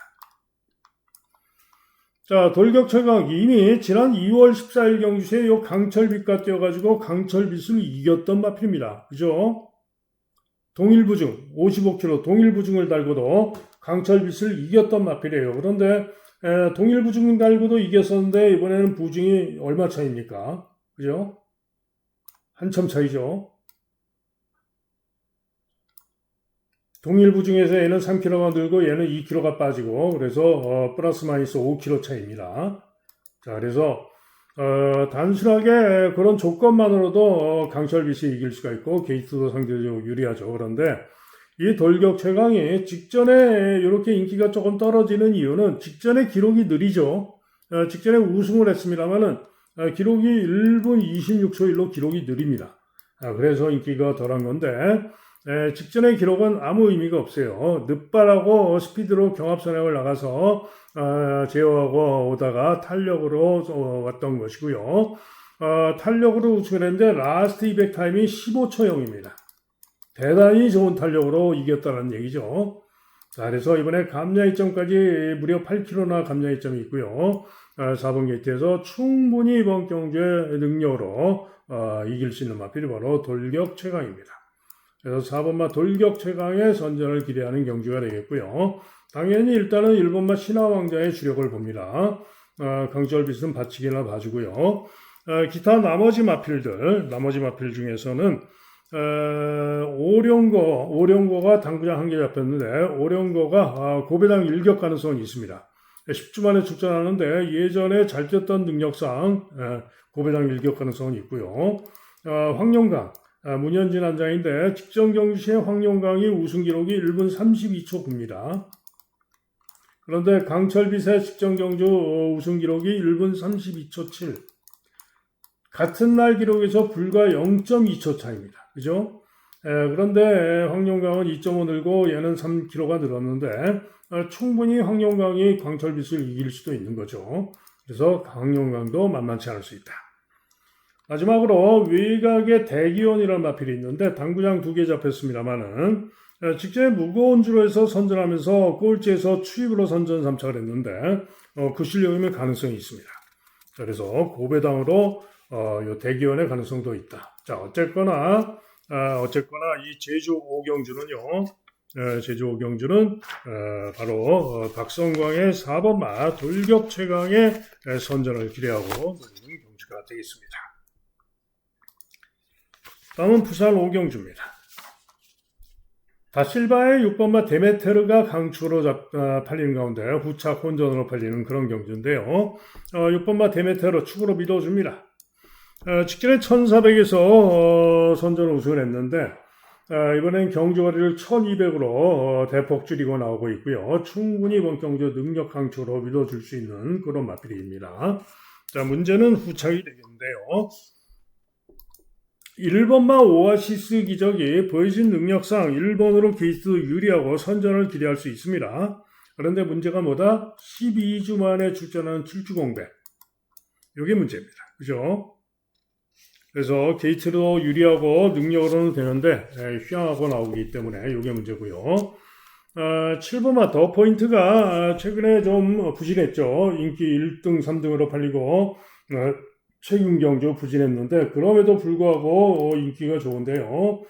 자, 돌격 최강 이미 지난 2월 14일 경주시에 요 강철빛과 뛰어가지고 강철빛을 이겼던 마필입니다. 그죠? 동일부중 55kg 동일부중을 달고도 강철빛을 이겼던 마필이에요. 그런데 동일부중 달고도 이겼었는데 이번에는 부중이 얼마 차이입니까? 그죠? 한참 차이죠. 동일부중에서 얘는 3kg가 늘고 얘는 2kg가 빠지고 그래서 플러스 마이너스 5kg 차이입니다. 자, 그래서 단순하게 그런 조건만으로도 강철빛이 이길 수가 있고 게이트도 상대적으로 유리하죠. 그런데 이 돌격 최강이 직전에 이렇게 인기가 조금 떨어지는 이유는 직전에 기록이 느리죠. 직전에 우승을 했습니다만은 기록이 1분 26초 1로 기록이 느립니다. 그래서 인기가 덜한 건데 직전의 기록은 아무 의미가 없어요. 늑발하고 스피드로 경합선행을 나가서 제어하고 오다가 탄력으로 왔던 것이고요. 탄력으로 우승을 했는데 라스트 200 타임이 15초 0입니다. 대단히 좋은 탄력으로 이겼다는 얘기죠. 자, 그래서 이번에 감량이점까지 무려 8kg나 감량이점이 있고요. 4번 게이트에서 충분히 이번 경주의 능력으로 이길 수 있는 마필이 바로 돌격 최강입니다. 그래서 4번마 돌격 최강의 선전을 기대하는 경주가 되겠고요. 당연히 일단은 1번마 신화왕자의 주력을 봅니다. 강철빗은 받치기나 봐주고요. 기타 나머지 마필 중에서는 오령거가 당구장 한 개 잡혔는데 오령거가 고배당 일격 가능성이 있습니다. 10주 만에 출전하는데 예전에 잘 뛰었던 능력상 고배당 일격 가능성이 있고요. 황룡강 문현진 안장인데 직전 경주 시에 황룡강이 우승 기록이 1분 32초 9입니다. 그런데 강철빗의 직전 경주 우승 기록이 1분 32초 7. 같은 날 기록에서 불과 0.2초 차이입니다. 그죠? 그런데 황룡강은 2.5 늘고 얘는 3kg가 늘었는데 충분히 황룡강이 강철빗을 이길 수도 있는 거죠. 그래서 황룡강도 만만치 않을 수 있다. 마지막으로 외곽에 대기원이라는 마필이 있는데 당구장 2개 잡혔습니다만은 직전에 무거운 주로 해서 선전하면서 꼴찌에서 추입으로 선전 3착을 했는데 그 실력이면 가능성이 있습니다. 그래서 고배당으로 요 대기원의 가능성도 있다. 자, 어쨌거나 이 제주 오경주는 바로 박성광의 4번마 돌격 최강의 선전을 기대하고 노리는 경주가 되겠습니다. 다음은 부산 오경주입니다. 다실바의 6번마 데메테르가 강추로 팔리는 가운데 후착 혼전으로 팔리는 그런 경주인데요. 6번마 데메테르 축으로 믿어줍니다. 직전에 1400에서 선전 우승을 했는데 이번엔 경주거리를 1200으로 대폭 줄이고 나오고 있고요. 충분히 이번 경주 능력 강추로 믿어줄 수 있는 그런 마필입니다. 자, 문제는 후착이 되겠는데요. 1번마 오아시스 기적이 보여진 능력상 1번으로 게이트 유리하고 선전을 기대할 수 있습니다. 그런데 문제가 뭐다? 12주 만에 출전하는 7주 공백. 이게 문제입니다. 그죠? 그래서 게이트도 유리하고 능력으로는 되는데 휘황하고 나오기 때문에 이게 문제고요. 7번마 더 포인트가 최근에 좀 부진했죠. 인기 1등, 3등으로 팔리고 최근 경주 부진했는데 그럼에도 불구하고 인기가 좋은데요.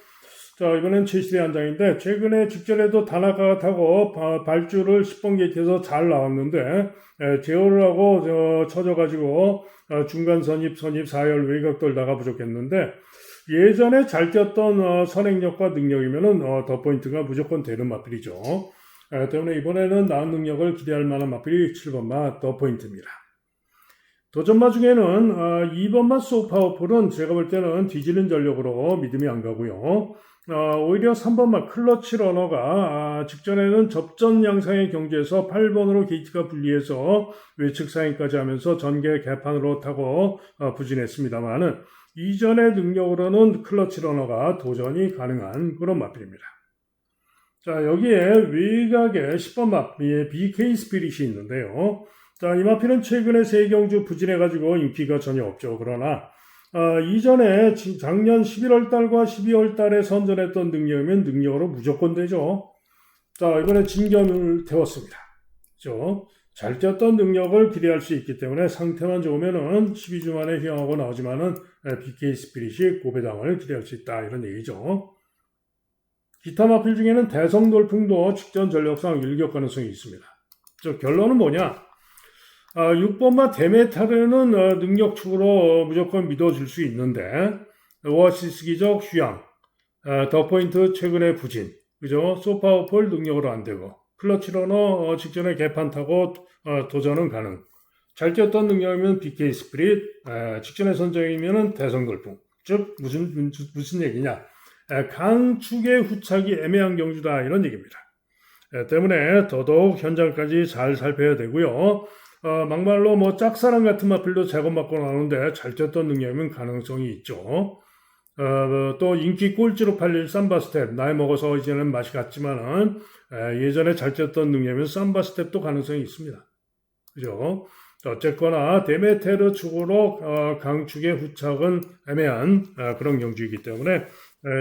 자, 이번엔 최실의 한 장인데 최근에 직전에도 다나카가 타고 발주를 10번 게이트에서 잘 나왔는데 제어를 하고 쳐져가지고 중간 선입 4열 외곽 돌다가 부족했는데 예전에 잘 뛰었던 선행력과 능력이면은 더 포인트가 무조건 되는 마필이죠. 때문에 이번에는 나은 능력을 기대할 만한 마필이 7번마 더 포인트입니다. 도전마 중에는 2번마 소파워풀은 제가 볼 때는 뒤지는 전력으로 믿음이 안 가고요. 오히려 3번마 클러치 러너가 직전에는 접전 양상의 경주에서 8번으로 게이트가 분리해서 외측 사행까지 하면서 전개 개판으로 타고 부진했습니다만은 이전의 능력으로는 클러치 러너가 도전이 가능한 그런 마필입니다. 자, 여기에 외곽에 10번마 BK 스피릿이 있는데요. 자, 이 마필은 최근에 세 경주 부진해가지고 인기가 전혀 없죠. 그러나 이전에 작년 11월 달과 12월 달에 선전했던 능력이면 능력으로 무조건 되죠. 자, 이번에 진견을 태웠습니다. 그렇죠? 잘 뛰었던 능력을 기대할 수 있기 때문에 상태만 좋으면은 12주 만에 휘황하고 나오지만은 BK 스피릿이 고배당을 기대할 수 있다 이런 얘기죠. 기타 마필 중에는 대성돌풍도 직전 전력상 일격 가능성이 있습니다. 결론은 뭐냐? 6번마 데메타르는 능력축으로 무조건 믿어줄 수 있는데 오아시스 기적 휘황, 더 포인트 최근에 부진, 그죠? 소파워폴 능력으로 안 되고 클러치 러너 직전에 개판 타고 도전은 가능. 잘 뛰었던 능력이면 BK 스피릿, 직전에 선정이면은 대성돌풍. 즉 무슨 얘기냐? 강축의 후착이 애매한 경주다 이런 얘기입니다. 때문에 더더욱 현장까지 잘 살펴야 되고요. 막말로 뭐 짝사랑 같은 마필도 제곱맞고 나오는데 잘 뛰었던 능력이면 가능성이 있죠. 또 인기 꼴찌로 팔릴 삼바 스텝, 나이 먹어서 이제는 맛이 갔지만은 예전에 잘 뛰었던 능력이면 삼바 스텝도 가능성이 있습니다. 그죠? 어쨌거나 데메테르 축으로 강축의 후착은 애매한 그런 경주이기 때문에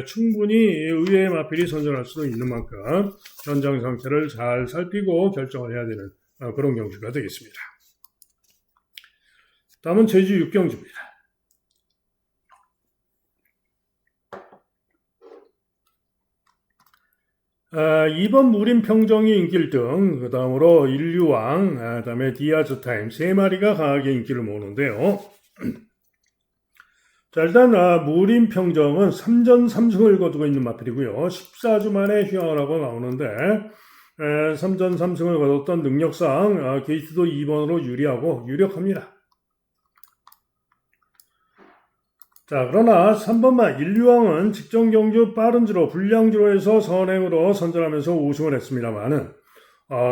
충분히 의외의 마필이 선전할 수도 있는 만큼 현장 상태를 잘 살피고 결정을 해야 되는 그런 경주가 되겠습니다. 다음은 제주 6경주입니다. 2번 무림평정이 인기를 등, 그 다음으로 인류왕, 그 다음에 디아즈 타임 세 마리가 강하게 인기를 모으는데요. 자, 일단 무림평정은 3전 3승을 거두고 있는 마필이고요. 14주 만에 휴양을 하고 나오는데 3전 3승을 거뒀던 능력상 게이트도 2번으로 유력합니다. 자, 그러나 3번만 인류왕은 직전 경주 빠른지로 불량지로에서 선행으로 선전하면서 우승을 했습니다만은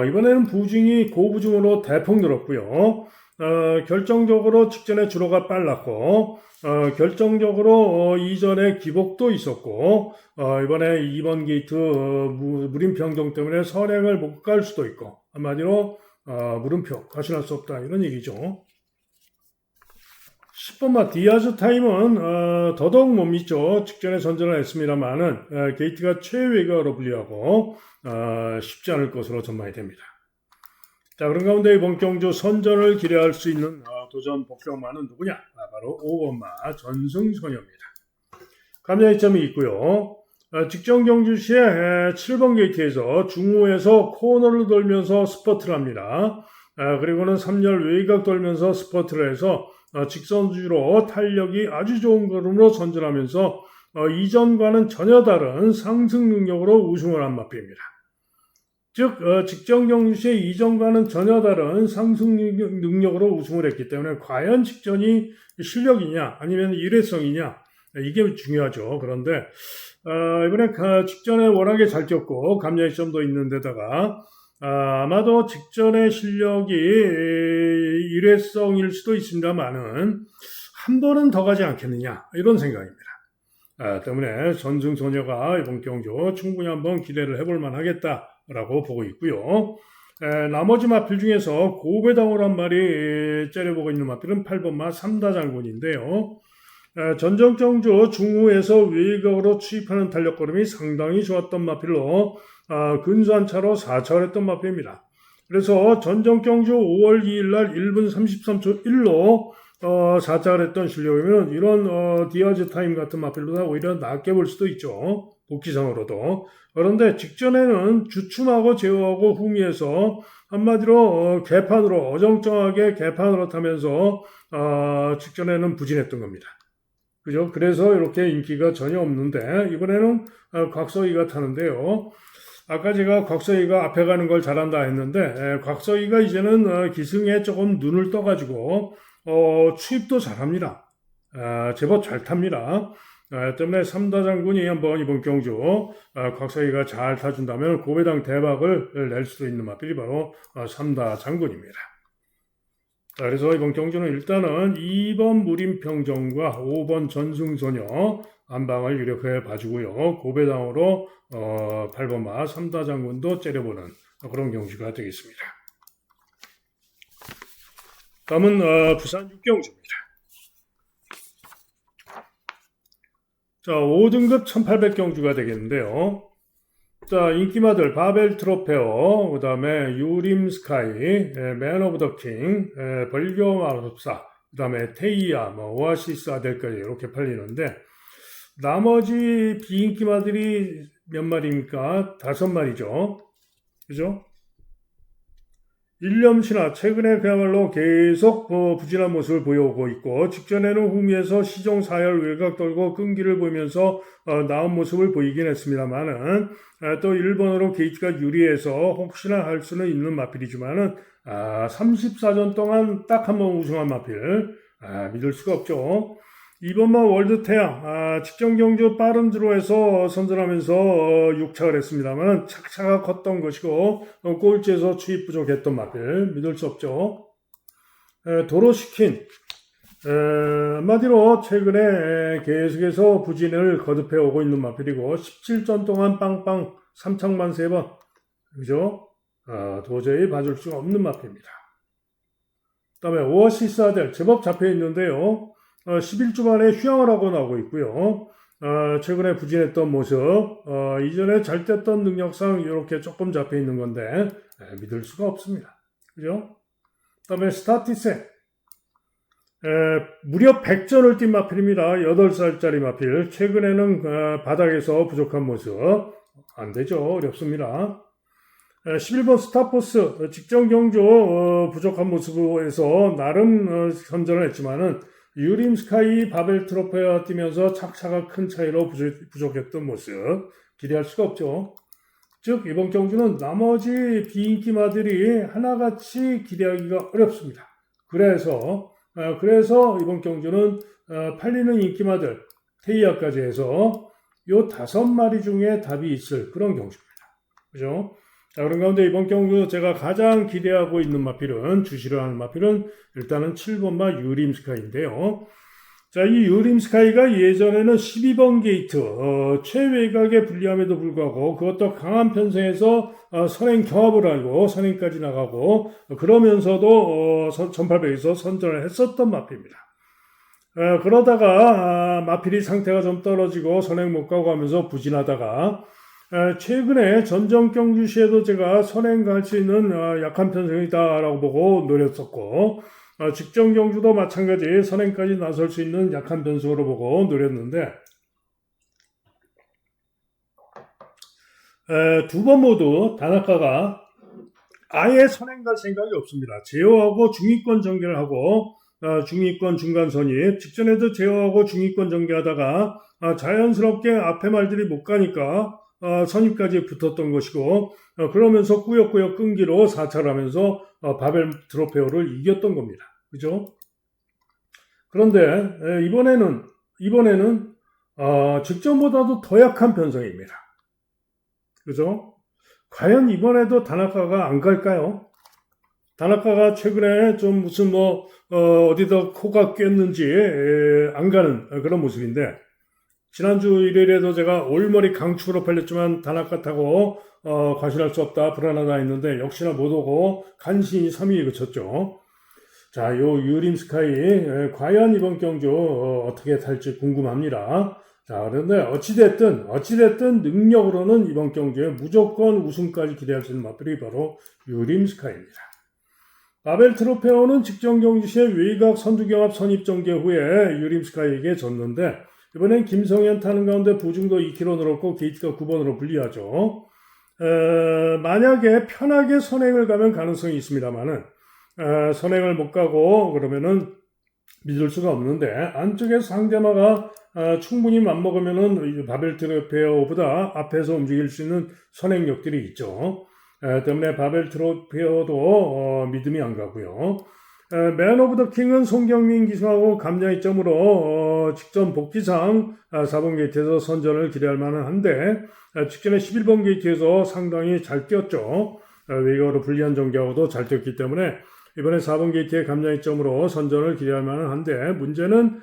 이번에는 부중이 고부중으로 대폭 늘었고요. 결정적으로 직전에 주로가 빨랐고 결정적으로 이전에 기복도 있었고 이번에 2번 게이트 무림평정 때문에 선행을 못 갈 수도 있고 한마디로 물음표 가시할 수 없다 이런 얘기죠. 10번마 디아즈 타임은 더더욱 못 믿죠. 직전에 선전을 했습니다만은 게이트가 최외곽으로 분류하고 쉽지 않을 것으로 전망이 됩니다. 자, 그런 가운데 이번 경주 선전을 기대할 수 있는 도전 복병마는 누구냐? 바로 5번마 전승소녀입니다. 감량의 점이 있고요. 직전 경주 시에 7번 게이트에서 중후에서 코너를 돌면서 스퍼트를 합니다. 그리고는 3열 외곽 돌면서 스퍼트를 해서 직선주로 탄력이 아주 좋은 걸음으로 선전하면서 이전과는 전혀 다른 상승 능력으로 우승을 한 마필입니다. 즉 직전 경주 시에 이전과는 전혀 다른 상승 능력으로 우승을 했기 때문에 과연 직전이 실력이냐 아니면 일회성이냐 이게 중요하죠. 그런데 이번에 직전에 워낙에 잘 뛰었고 감량의 점도 있는 데다가 아마도 직전의 실력이 일회성일 수도 있습니다만은 한 번은 더 가지 않겠느냐 이런 생각입니다. 때문에 전승소녀가 이번 경주 충분히 한번 기대를 해볼 만하겠다라고 보고 있고요. 나머지 마필 중에서 고배당으로 한 마리 째려보고 있는 마필은 8번마 삼다장군인데요. 전정경주 중후에서 외곽으로 추입하는 탄력걸음이 상당히 좋았던 마필로 근소한 차로 4차를 했던 마필입니다. 그래서 전정경주 5월 2일 날 1분 33초 1로 4차를 했던 실력이면 이런 디아즈 타임 같은 마필보다 오히려 낮게 볼 수도 있죠. 복귀상으로도. 그런데 직전에는 주춤하고 제어하고 후미에서 한마디로 개판으로 어정쩡하게 개판으로 타면서 직전에는 부진했던 겁니다. 그죠? 그래서 이렇게 인기가 전혀 없는데 이번에는 곽서희가 타는데요. 아까 제가 곽서희가 앞에 가는 걸 잘한다 했는데 곽서희가 이제는 기승에 조금 눈을 떠가지고 추입도 잘합니다. 제법 잘 탑니다. 때문에 삼다장군이 한번 이번 경주 곽서희가 잘 타준다면 고배당 대박을 낼 수도 있는 마필이 바로 삼다장군입니다. 자, 그래서 이번 경주는 일단은 2번 무림평정과 5번 전승소녀 한방을 유력해 봐주고요. 고배당으로 8번마 삼다장군도 째려보는 그런 경주가 되겠습니다. 다음은 부산 6경주입니다. 자, 5등급 1800경주가 되겠는데요. 자, 인기마들 바벨 트로페어, 그 다음에 유림 스카이, 맨 오브 더 킹, 벌교 마법사, 그 다음에 테이아, 오아시스 아델까지 이렇게 팔리는데 나머지 비인기마들이 몇 마리입니까? 5마리죠. 그죠? 일념신화 최근에 그야말로 계속 부진한 모습을 보여오고 있고 직전에는 후미에서 시종 4열 외곽 돌고 끈기를 보이면서 나은 모습을 보이긴 했습니다만은 또 1번으로 게이트가 유리해서 혹시나 할 수는 있는 마필이지만은 34전 동안 딱 한 번 우승한 마필 믿을 수가 없죠. 2번만 월드태양 직전 경주 빠른 드로에서 선전하면서 6착을 했습니다만 착차가 컸던 것이고 꼴찌에서 추입 부족했던 마필 믿을 수 없죠. 도로시킨 한마디로 최근에 계속해서 부진을 거듭해 오고 있는 마필이고 17전 동안 빵빵 3착만 3번 그죠? 도저히 봐줄 수가 없는 마필입니다. 그 다음에 오아시스 아델 제법 잡혀 있는데요. 11주 만에 휴양을 하고 나오고 있고요. 최근에 부진했던 모습, 이전에 잘 뛰었던 능력상 이렇게 조금 잡혀 있는 건데 믿을 수가 없습니다. 그죠? 그 다음에 스타티세 무려 100전을 뛴 마필입니다. 8살짜리 마필. 최근에는 바닥에서 부족한 모습. 안 되죠. 어렵습니다. 11번 스타포스 직전 경주 부족한 모습에서 나름 선전을 했지만은 유림스카이 바벨 트로페와 뛰면서 착차가 큰 차이로 부족했던 모습 기대할 수가 없죠. 즉 이번 경주는 나머지 비인기마들이 하나같이 기대하기가 어렵습니다. 그래서 이번 경주는 팔리는 인기마들 테이아까지 해서 요 5마리 중에 답이 있을 그런 경주입니다. 그죠? 자, 그런 가운데 이번 경주 제가 가장 기대하고 있는 마필은, 주시를 하는 마필은 일단은 7번마 유림스카이인데요. 자, 이 유림스카이가 예전에는 12번 게이트, 최외곽에 불리함에도 불구하고 그것도 강한 편성에서 선행 경합을 하고 선행까지 나가고 그러면서도 1800에서 선전을 했었던 마필입니다. 그러다가 마필이 상태가 좀 떨어지고 선행 못 가고 하면서 부진하다가 최근에 전정 경주 시에도 제가 선행 갈 수 있는 약한 편성이다라고 보고 노렸었고 직전 경주도 마찬가지 선행까지 나설 수 있는 약한 편성으로 보고 노렸는데 2번 모두 다나카가 아예 선행 갈 생각이 없습니다. 제어하고 중위권 전개를 하고 중위권 중간 선입 직전에도 제어하고 중위권 전개하다가 자연스럽게 앞에 말들이 못 가니까 선입까지 붙었던 것이고 그러면서 꾸역꾸역 끈기로 사찰하면서 바벨 트로페오를 이겼던 겁니다. 그죠? 그런데 이번에는 직전보다도 더 약한 편성입니다. 그죠? 과연 이번에도 다나카가 안 갈까요? 다나카가 최근에 좀 무슨 어디다 코가 꼈는지 안 가는 그런 모습인데 지난주 일요일에도 제가 올머리 강축으로 팔렸지만 다나카 타고 과신할 수 없다 불안하다 했는데 역시나 못 오고 간신히 3위에 그쳤죠. 자, 요 유림스카이 과연 이번 경주 어떻게 탈지 궁금합니다. 자, 그런데 어찌됐든 능력으로는 이번 경주에 무조건 우승까지 기대할 수 있는 마필이 바로 유림스카이입니다. 바벨 트로페오는 직전 경주 시에 외곽 선두경합 선입전개 후에 유림스카이에게 졌는데 이번엔 김성현 타는 가운데 보증도 2km 늘었고 게이트가 9번으로 불리하죠. 만약에 편하게 선행을 가면 가능성이 있습니다만은 선행을 못 가고 그러면은 믿을 수가 없는데 안쪽에서 상대마가 충분히 맞먹으면은 바벨 트로페오보다 앞에서 움직일 수 있는 선행력들이 있죠. 때문에 바벨 트로페오도 믿음이 안 가고요. 맨 오브 더 킹은 송경민 기수하고 감량이점으로 직전 복귀상 4번 게이트에서 선전을 기대할 만은 한데 직전에 11번 게이트에서 상당히 잘 뛰었죠. 외곽으로 불리한 전개하고도 잘 뛰었기 때문에 이번에 4번 게이트의 감량이점으로 선전을 기대할 만은 한데 문제는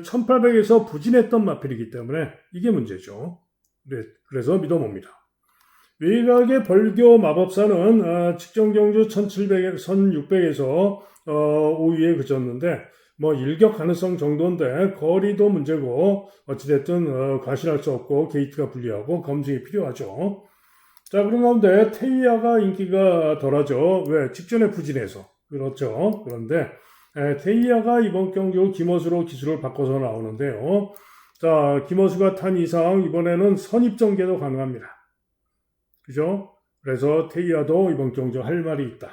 1800에서 부진했던 마필이기 때문에 이게 문제죠. 그래서 믿어봅니다. 외곽의 벌교 마법사는 직전 경주 1600에서 5위에 그쳤는데 일격 가능성 정도인데 거리도 문제고 어찌됐든 과신할 수 없고 게이트가 불리하고 검증이 필요하죠. 자, 그런 가운데 테이아가 인기가 덜하죠. 왜? 직전에 부진해서. 그렇죠. 그런데 테이아가 이번 경주 김어수로 기술을 바꿔서 나오는데요. 자, 김어수가 탄 이상 이번에는 선입전개도 가능합니다. 그죠? 그래서 테이아도 이번 경주 할 말이 있다.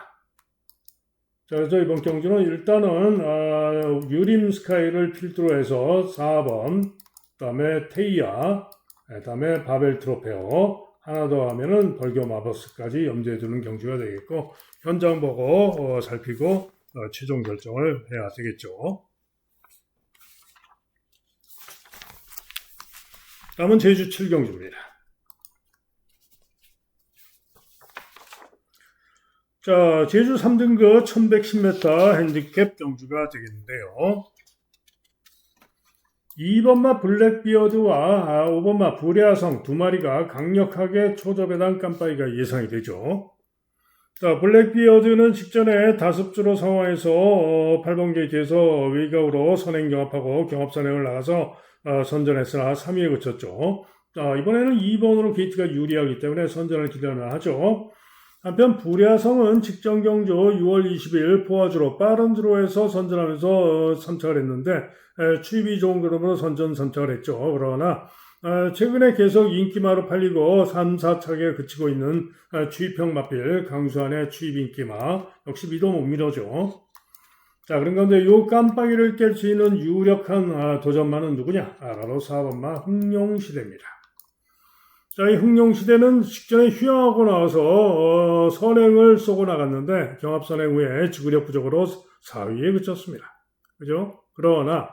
자, 그래서 이번 경주는 일단은 유림스카이를 필두로 해서 4번, 그 다음에 테이아, 그 다음에 바벨 트로페오, 하나 더 하면은 벌교 마버스까지 염두에 두는 경주가 되겠고 현장 보고 살피고 최종 결정을 해야 되겠죠. 다음은 제주 7경주입니다. 자, 제주 3등급 1110m 핸디캡 경주가 되겠는데요. 2번마 블랙비어드와 5번마 불야성 두 마리가 강력하게 초저배당 깜빡이가 예상이 되죠. 자, 블랙비어드는 직전에 다습주로 상황에서 8번 게이트에서 외곽으로 선행 경합하고 경합 선행을 나가서 선전했으나 3위에 그쳤죠. 이번에는 2번으로 게이트가 유리하기 때문에 선전을 기대하면 하죠. 한편 불야성은 직전 경주 6월 20일 포화주로 빠른 드로에서 선전하면서 선착을 했는데 추입이 좋은 그룹으로 선착을 했죠. 그러나 최근에 계속 인기마로 팔리고 3, 4차기에 그치고 있는 추입형 마필 강수환의 추입 인기마 역시 믿어 못 밀어줘. 자, 그런 가운데 요 깜빡이를 깰 수 있는 유력한 도전마는 누구냐? 바로 4번마 흥룡시대입니다. 자, 이 흥룡시대는 직전에 휴양하고 나와서 선행을 쏘고 나갔는데 경합선행 후에 지구력 부족으로 4위에 그쳤습니다. 그죠? 그러나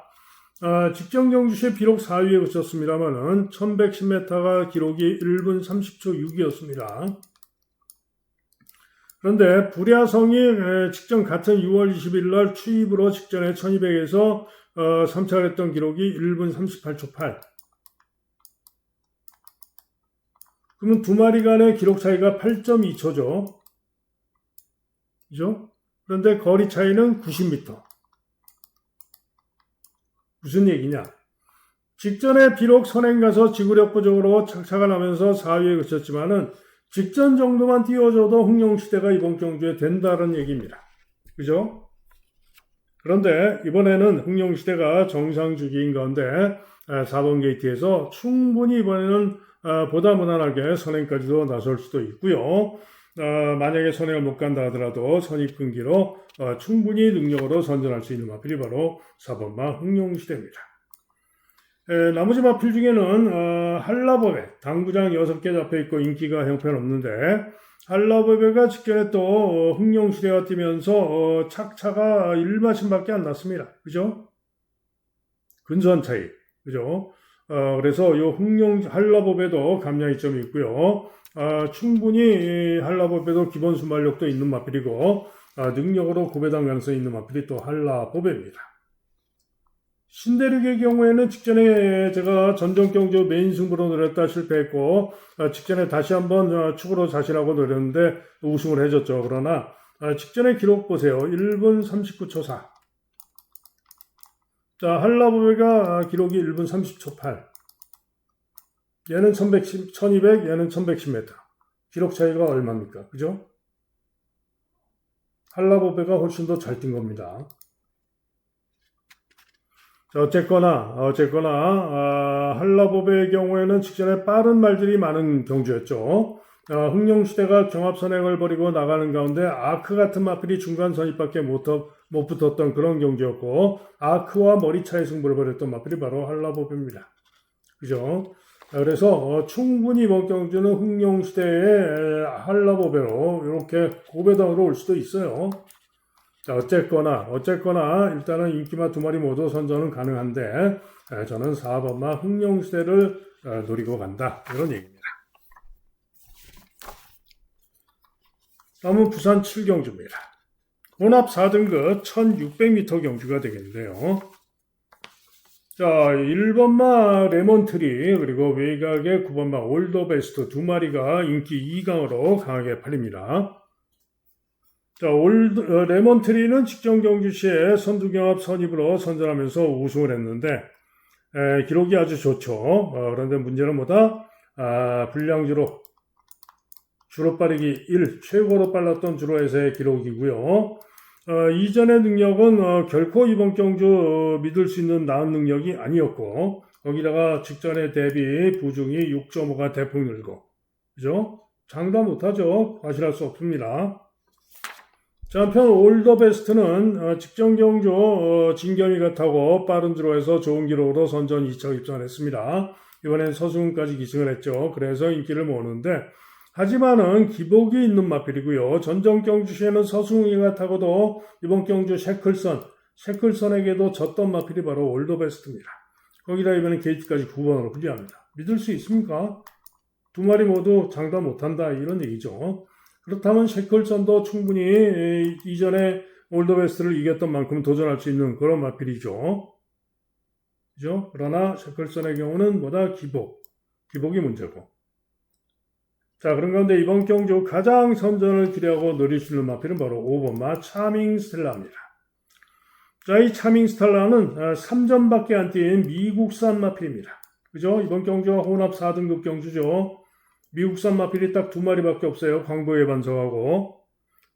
직전 경주 시에 비록 4위에 그쳤습니다만은 1110m가 기록이 1분 30초 6이었습니다. 그런데 불야성이 직전 같은 6월 20일 날 추입으로 직전에 1200에서 3차를 했던 기록이 1분 38초 8. 그러면 두 마리 간의 기록 차이가 8.2초죠. 그죠? 그런데 거리 차이는 90m. 무슨 얘기냐? 직전에 비록 선행 가서 지구력 부족으로 착착을 하면서 4위에 그쳤지만은 직전 정도만 띄워줘도 흥룡시대가 이번 경주에 된다는 얘기입니다. 그죠? 그런데 이번에는 흥룡시대가 정상 주기인 가운데 4번 게이트에서 충분히 이번에는 보다 무난하게 선행까지도 나설 수도 있고요. 만약에 선행을 못 간다 하더라도 선입근기로 충분히 능력으로 선전할 수 있는 마필이 바로 4번마 흥룡시대입니다. 나머지 마필 중에는 한라법에 당구장 6개 잡혀있고 인기가 형편없는데 한라법에가 직전에 또 흥룡시대가 뛰면서 착차가 1마신밖에 안 났습니다. 그죠? 근소한 차이. 그죠? 그래서 요 한라법에도 감량이점이 있고요. 충분히 한라법에도 기본 순발력도 있는 마필이고 능력으로 고배당 가능성이 있는 마필이 또 한라법입니다. 신대륙의 경우에는 직전에 제가 전정경주 메인 승부로 노렸다 실패했고 직전에 다시 한번 축으로 자신하고 노렸는데 우승을 해줬죠. 그러나 직전에 기록 보세요. 1분 39초 4. 자, 한라보베가 기록이 1분 30초 8. 얘는 1200, 얘는 1110m. 기록 차이가 얼마입니까? 그죠? 한라보베가 훨씬 더 잘 뛴 겁니다. 자, 어쨌거나 한라보베의 경우에는 직전에 빠른 말들이 많은 경주였죠. 흥룡시대가 경합선행을 벌이고 나가는 가운데 아크 같은 마필이 중간 선입밖에 못 붙었던 그런 경주였고 아크와 머리 차이 승부를 벌였던 마필이 바로 한라보베입니다. 그죠? 그래서 충분히 이번 경주는 흥룡시대의 한라보베로 이렇게 고배당으로 올 수도 있어요. 자, 어쨌거나 일단은 인기마 두 마리 모두 선전은 가능한데 저는 4번마 흥룡시대를 노리고 간다. 이런 얘기입니다. 다음은 부산 7경주입니다. 혼합 4등급 1600m 경주가 되겠는데요. 자, 1번마 레몬트리 그리고 외곽의 9번마 올더베스트 두 마리가 인기 2강으로 강하게 팔립니다. 자, 레몬트리는 직전 경주 시에 선두경합 선입으로 선전하면서 우승을 했는데 기록이 아주 좋죠. 그런데 문제는 뭐다? 불량주로 주로 빠르기 1, 최고로 빨랐던 주로에서의 기록이고요. 이전의 능력은 결코 이번 경주 믿을 수 있는 나은 능력이 아니었고 거기다가 직전에 대비 부중이 6.5가 대폭 늘고 그죠? 장담 못하죠. 과실할 수 없습니다. 자, 한편 올더베스트는 직전 경주 진겸이가 타고 빠른 주로에서 좋은 기록으로 선전 2차 입상을 했습니다. 이번엔 서승훈까지 기승을 했죠. 그래서 인기를 모으는데 하지만은 기복이 있는 마필이고요. 전정 경주 시에는 서승훈이가 타고도 이번 경주 셰클선에게도 졌던 마필이 바로 올더베스트입니다. 거기다 이번엔 게이트까지 9번으로 불리합니다. 믿을 수 있습니까? 두 마리 모두 장담 못한다 이런 얘기죠. 그렇다면 셰클선도 충분히 이전에 올더베스트를 이겼던 만큼 도전할 수 있는 그런 마필이죠. 그죠? 그러나 셰클선의 경우는 뭐다? 기복이 문제고. 자, 그런 가운데 이번 경주 가장 선전을 기대하고 노릴 수 있는 마필은 바로 5번마 차밍 스텔라입니다. 자, 이 차밍 스텔라는 3점밖에 안 뛴 미국산 마필입니다. 그죠? 이번 경주가 혼합 4등급 경주죠. 미국산 마필이 딱 두 마리밖에 없어요. 광복의 반석하고.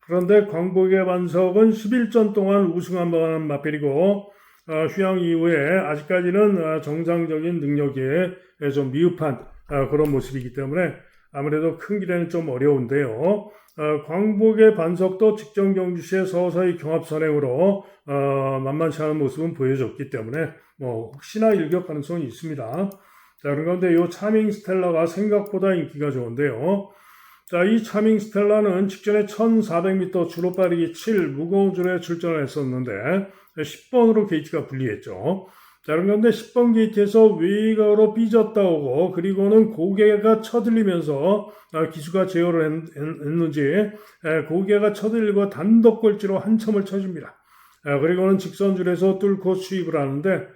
그런데 광복의 반석은 11전 동안 우승한 마필이고 휴양 이후에 아직까지는 정상적인 능력에 좀 미흡한 그런 모습이기 때문에 아무래도 큰 길에는 좀 어려운데요. 광복의 반석도 직전 경주 시에 서서히 경합 선행으로 만만치 않은 모습은 보여줬기 때문에 혹시나 일격 가능성이 있습니다. 자, 그런 가운데 이 차밍 스텔라가 생각보다 인기가 좋은데요. 자, 이 차밍 스텔라는 직전에 1400m 주로 빠르기 7 무거운 줄에 출전을 했었는데 10번으로 게이트가 불리했죠. 자, 그런데 10번 게이트에서 외곽으로 삐졌다 오고 그리고는 고개가 쳐들리면서 기수가 제어를 했는지 고개가 쳐들리고 단독 꼴찌로 한참을 쳐줍니다. 그리고는 직선줄에서 뚫고 추입을 하는데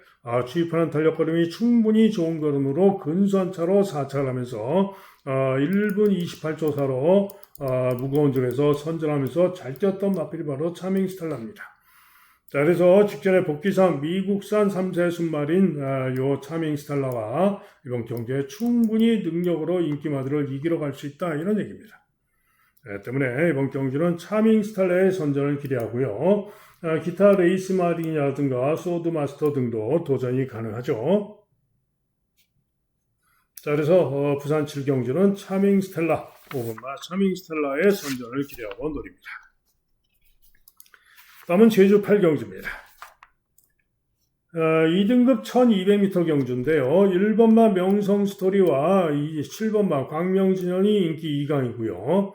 추입하는 달력걸음이 충분히 좋은 걸음으로 근소한 차로 4차를 하면서 1분 28초 차로 무거운 줄에서 선전하면서 잘 뛰었던 마필이 바로 차밍 스텔라입니다. 자, 그래서 직전에 복귀상 미국산 3세 순말인 요 차밍 스텔라가 이번 경기에 충분히 능력으로 인기마들을 이기러 갈 수 있다 이런 얘기입니다. 때문에 이번 경기는 차밍 스텔라의 선전을 기대하고요. 기타 레이스 마린이라든가 소드 마스터 등도 도전이 가능하죠. 자, 그래서 부산 7경주는 차밍 스텔라 5번마 차밍 스텔라의 선전을 기대하고 노립니다. 다음은 제주 8경주입니다. 2등급 1200m 경주인데요. 1번마 명성스토리와 7번마 광명진현이 인기 2강이고요.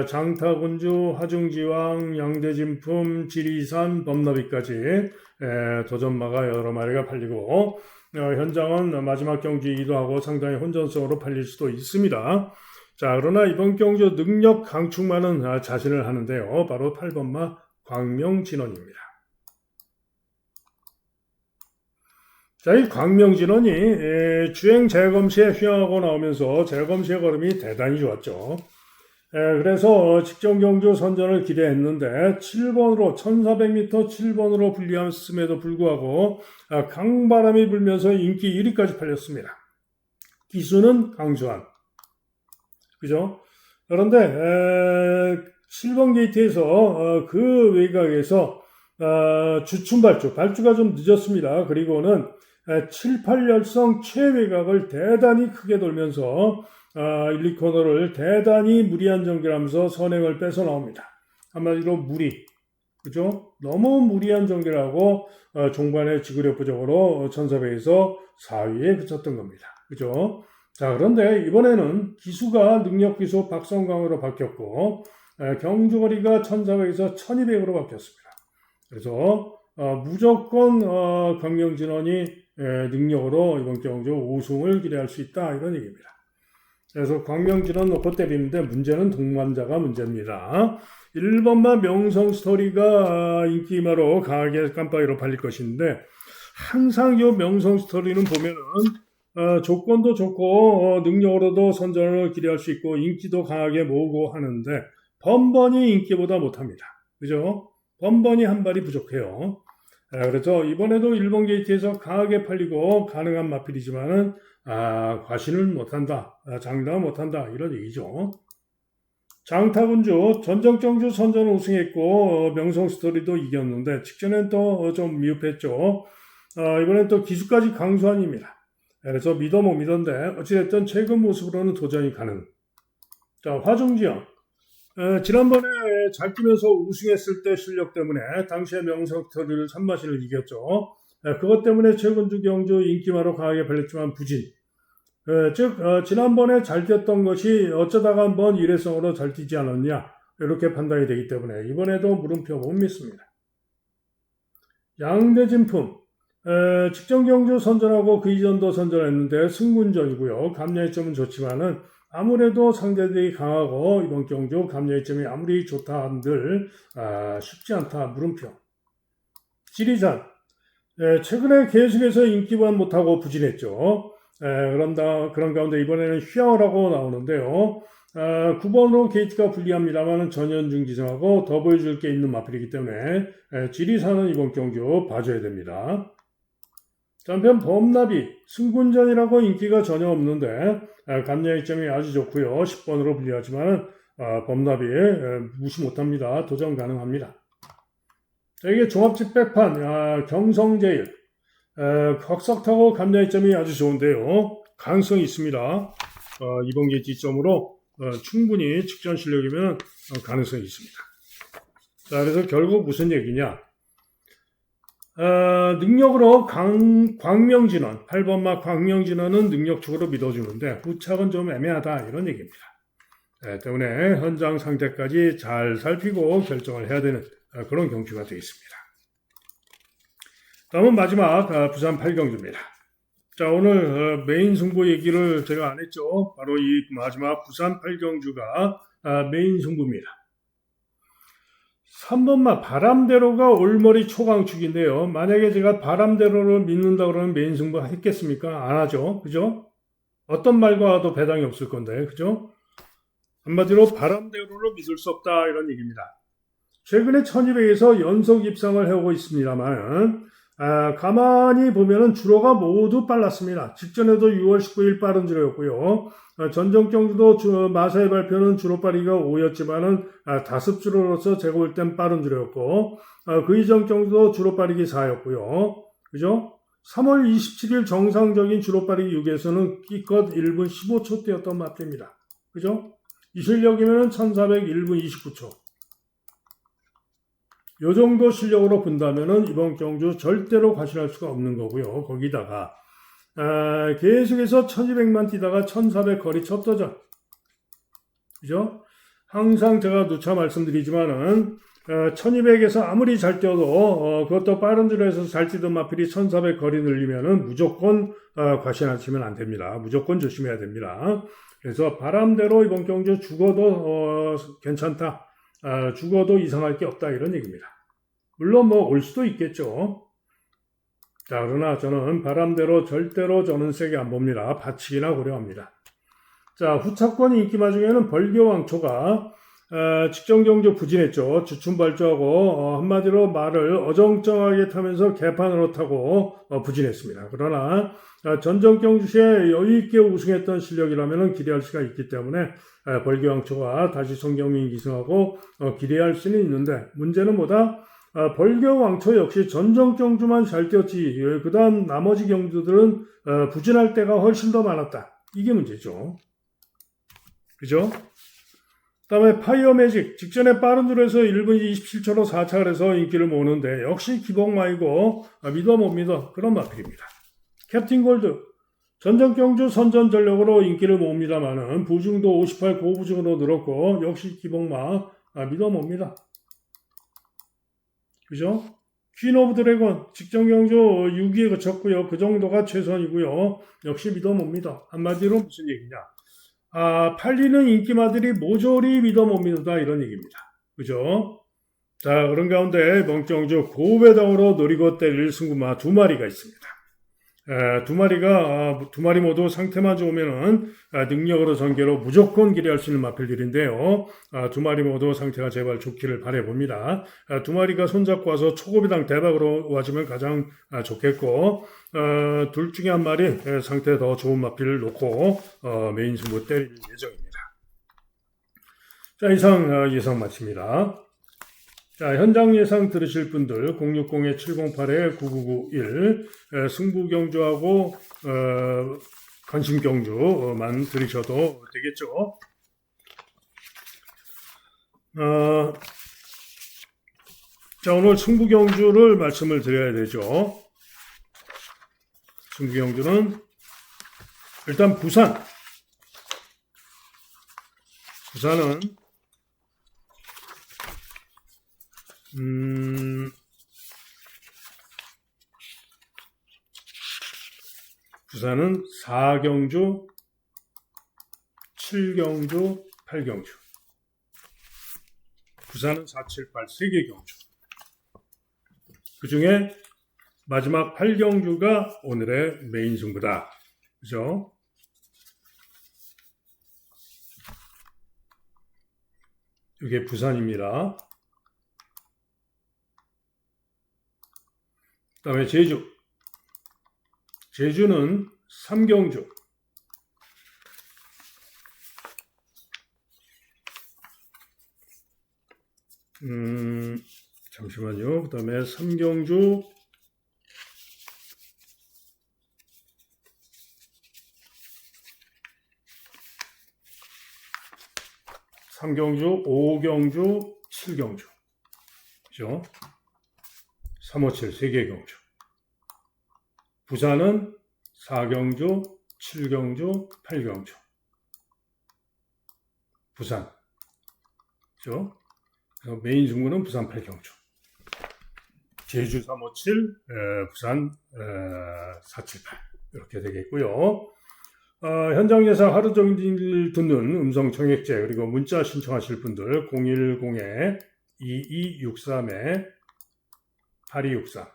장타군주, 하중지왕, 양대진품, 지리산, 범나비까지 도전마가 여러 마리가 팔리고 현장은 마지막 경주이기도 하고 상당히 혼전성으로 팔릴 수도 있습니다. 자, 그러나 이번 경주 능력 강축만은 자신을 하는데요. 바로 8번마 광명진원입니다. 자, 이 광명진원이 주행 재검 시에 휘황하고 나오면서 재검 시의 걸음이 대단히 좋았죠. 그래서 직전 경주 선전을 기대했는데 7번으로 1400m 7번으로 불리했음에도 불구하고 강바람이 불면서 인기 1위까지 팔렸습니다. 기수는 강수환. 그죠? 그런데 7번 게이트에서 그 외곽에서 주춤 발주가 좀 늦었습니다. 그리고는 7, 8열성 최외곽을 대단히 크게 돌면서 1, 2코너를 대단히 무리한 전개하면서 선행을 뺏어 나옵니다. 한마디로 무리. 그죠? 너무 무리한 전개를 하고 종반의 지구력부적으로 1400에서 4위에 그쳤던 겁니다. 그죠? 자, 그런데 이번에는 기수가 능력기수 박성광으로 바뀌었고 경주거리가 1400에서 1200으로 바뀌었습니다. 그래서 무조건 광명진원이 능력으로 이번 경주 우승을 기대할 수 있다 이런 얘기입니다. 그래서 광명진원 놓고 때리는데 문제는 동반자가 문제입니다. 1번마 명성스토리가 인기마로 강하게 깜빡이로 팔릴 것인데 항상 이 명성스토리는 보면은 조건도 좋고 능력으로도 선전을 기대할 수 있고 인기도 강하게 모으고 하는데 번번이 인기보다 못합니다. 그죠? 번번이 한 발이 부족해요. 그래서 이번에도 일본 게이트에서 강하게 팔리고 가능한 마필이지만은 과신을 못한다, 장담을 못한다 이런 얘기죠. 장타군주 전정정주 선전 우승했고 명성스토리도 이겼는데 직전엔 또 좀 미흡했죠. 이번엔 또 기수까지 강수환입니다. 그래서 믿어 못 믿었는데 어찌됐든 최근 모습으로는 도전이 가능. 자, 화중지영 지난번에 잘 뛰면서 우승했을 때 실력 때문에 당시에 명성스토리를 3마신을 이겼죠. 그것 때문에 최근 주 경주 인기마로 강하게 팔렸지만 부진. 즉 지난번에 잘 뛰었던 것이 어쩌다가 한번 일회성으로 잘 뛰지 않았냐 이렇게 판단이 되기 때문에 이번에도 물음표 못 믿습니다. 양대진품 직전 경주 선전하고 그 이전도 선전했는데 승군전이고요. 감량의 점은 좋지만은 아무래도 상대들이 강하고 이번 경주 감량의 점이 아무리 좋다 한들 쉽지 않다 물음표. 지리산 최근에 계속해서 인기만 못하고 부진했죠. 그런 가운데 이번에는 휘황을 하고 나오는데요. 9번으로 게이트가 불리합니다만 전현중 기승하고 더 보여줄 게 있는 마필이기 때문에 지리산은 이번 경주 봐줘야 됩니다. 한편 범나비 승군전이라고 인기가 전혀 없는데 감량의 점이 아주 좋고요. 10번으로 불리하지만 범나비에 무시 못합니다. 도전 가능합니다. 자, 이게 종합집 백판, 경성제일, 격석타고 감량점이 아주 좋은데요. 가능성이 있습니다. 이번 기점으로 충분히 직전 실력이면 가능성이 있습니다. 자, 그래서 결국 무슨 얘기냐? 능력으로 광명진원, 8번마 광명진원은 능력적으로 믿어주는데 후착은 좀 애매하다 이런 얘기입니다. 때문에 현장 상태까지 잘 살피고 결정을 해야 되는 그런 경주가 되겠습니다. 다음은 마지막 부산 8경주입니다. 자, 오늘 메인 승부 얘기를 제가 안 했죠. 바로 이 마지막 부산 8경주가 메인 승부입니다. 3번마 바람대로가 올머리 초강축인데요. 만약에 제가 바람대로를 믿는다 그러면 메인 승부 했겠습니까? 안 하죠. 그죠? 어떤 말과도 배당이 없을 건데, 그죠? 한마디로 바람대로를 믿을 수 없다 이런 얘기입니다. 최근에 1200에서 연속 입상을 해오고 있습니다만 가만히 보면은 주로가 모두 빨랐습니다. 직전에도 6월 19일 빠른 주로였고요. 전정경주도 마사의 발표는 주로 빠르기가 5였지만은 다습 주로로서 제가 볼 땐 빠른 주로였고 그 이전 경주도 주로 빠르기 4였고요. 그죠? 3월 27일 정상적인 주로 빠르기 6에서는 기껏 1분 15초대였던 맛입니다. 그죠? 이 실력이면 1400 1분 29초. 요 정도 실력으로 본다면은 이번 경주 절대로 과신할 수가 없는 거고요. 거기다가 계속해서 1200만 뛰다가 1400 거리 첫 도전. 그죠? 항상 제가 누차 말씀드리지만은 1200에서 아무리 잘 뛰어도 그것도 빠른 줄에서 잘 뛰던 마필이 1400 거리 늘리면은 무조건 과신하시면 안 됩니다. 무조건 조심해야 됩니다. 그래서 바람대로 이번 경주 죽어도 괜찮다. 죽어도 이상할 게 없다 이런 얘기입니다. 물론 뭐 올 수도 있겠죠. 자, 그러나 저는 바람대로 절대로 저는 세게 안 봅니다. 받치기나 고려합니다. 자, 후차권 인기마 중에는 벌교왕초가 직전 경주 부진했죠. 주춤발주하고 한마디로 말을 어정쩡하게 타면서 개판으로 타고 부진했습니다. 그러나 전정 경주시에 여유있게 우승했던 실력이라면 기대할 수가 있기 때문에 벌교왕초가 다시 송경민 기승하고 기대할 수는 있는데 문제는 뭐다? 벌교왕초 역시 전정 경주만 잘 뛰었지 그 다음 나머지 경주들은 부진할 때가 훨씬 더 많았다. 이게 문제죠. 그죠? 그 다음에 파이어매직 직전에 빠른 줄에서 1분 27초로 4차를 해서 인기를 모으는데 역시 기복마이고 믿어 못 믿어 그런 마필입니다. 캡틴 골드 전정 경주 선전 전력으로 인기를 모읍니다만은 부중도 58 고부중으로 늘었고 역시 기복마 믿어 못 믿어. 그죠? 퀸 오브 드래곤 직전 경주 6위에 그쳤고요. 그 정도가 최선이고요. 역시 믿어 못 믿어. 한마디로 무슨 얘기냐? 팔리는 인기마들이 모조리 믿어 못 믿는다 이런 얘기입니다. 그죠? 자, 그런 가운데 멍경주 고배당으로 노리고 때릴 승구마 2마리가 있습니다. 두 마리 모두 상태만 좋으면은 능력으로 전개로 무조건 기대할 수 있는 마필들인데요. 2마리 모두 상태가 제발 좋기를 바라봅니다. 2마리가 손잡고 와서 초고배당 대박으로 와주면 가장 좋겠고 둘 중에 한 마리 상태 더 좋은 마필을 놓고 메인 승부 때릴 예정입니다. 자, 이상 예상 마칩니다. 자, 현장 예상 들으실 분들 060-708-9991 승부 경주하고 관심 경주만 들으셔도 되겠죠. 자, 오늘 승부 경주를 말씀을 드려야 되죠. 승부 경주는 일단 부산은 부산은 4경주, 7경주, 8경주. 부산은 4, 7, 8 3개 경주. 그 중에 마지막 8경주가 오늘의 메인 승부다. 그죠? 이게 부산입니다. 그 다음에 제주는 3경주, 잠시만요. 그 다음에 삼경주 오경주, 칠경주. 그죠? 357, 3개 경주. 부산은 4경주, 7경주, 8경주. 부산. 그죠? 메인 중구는 부산 8경주. 제주 357, 부산 478. 이렇게 되겠고요. 현장 예상 하루 종일 듣는 음성 청약제 그리고 문자 신청하실 분들 010-2263-8263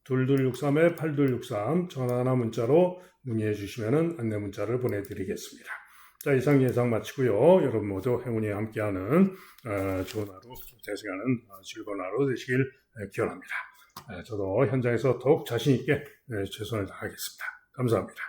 2263-8263 전화나 문자로 문의해 주시면 안내 문자를 보내드리겠습니다. 자, 이상 예상 마치고요. 여러분 모두 행운이 함께하는 좋은 하루, 대승하는 즐거운 하루 되시길 기원합니다. 저도 현장에서 더욱 자신 있게 최선을 다하겠습니다. 감사합니다.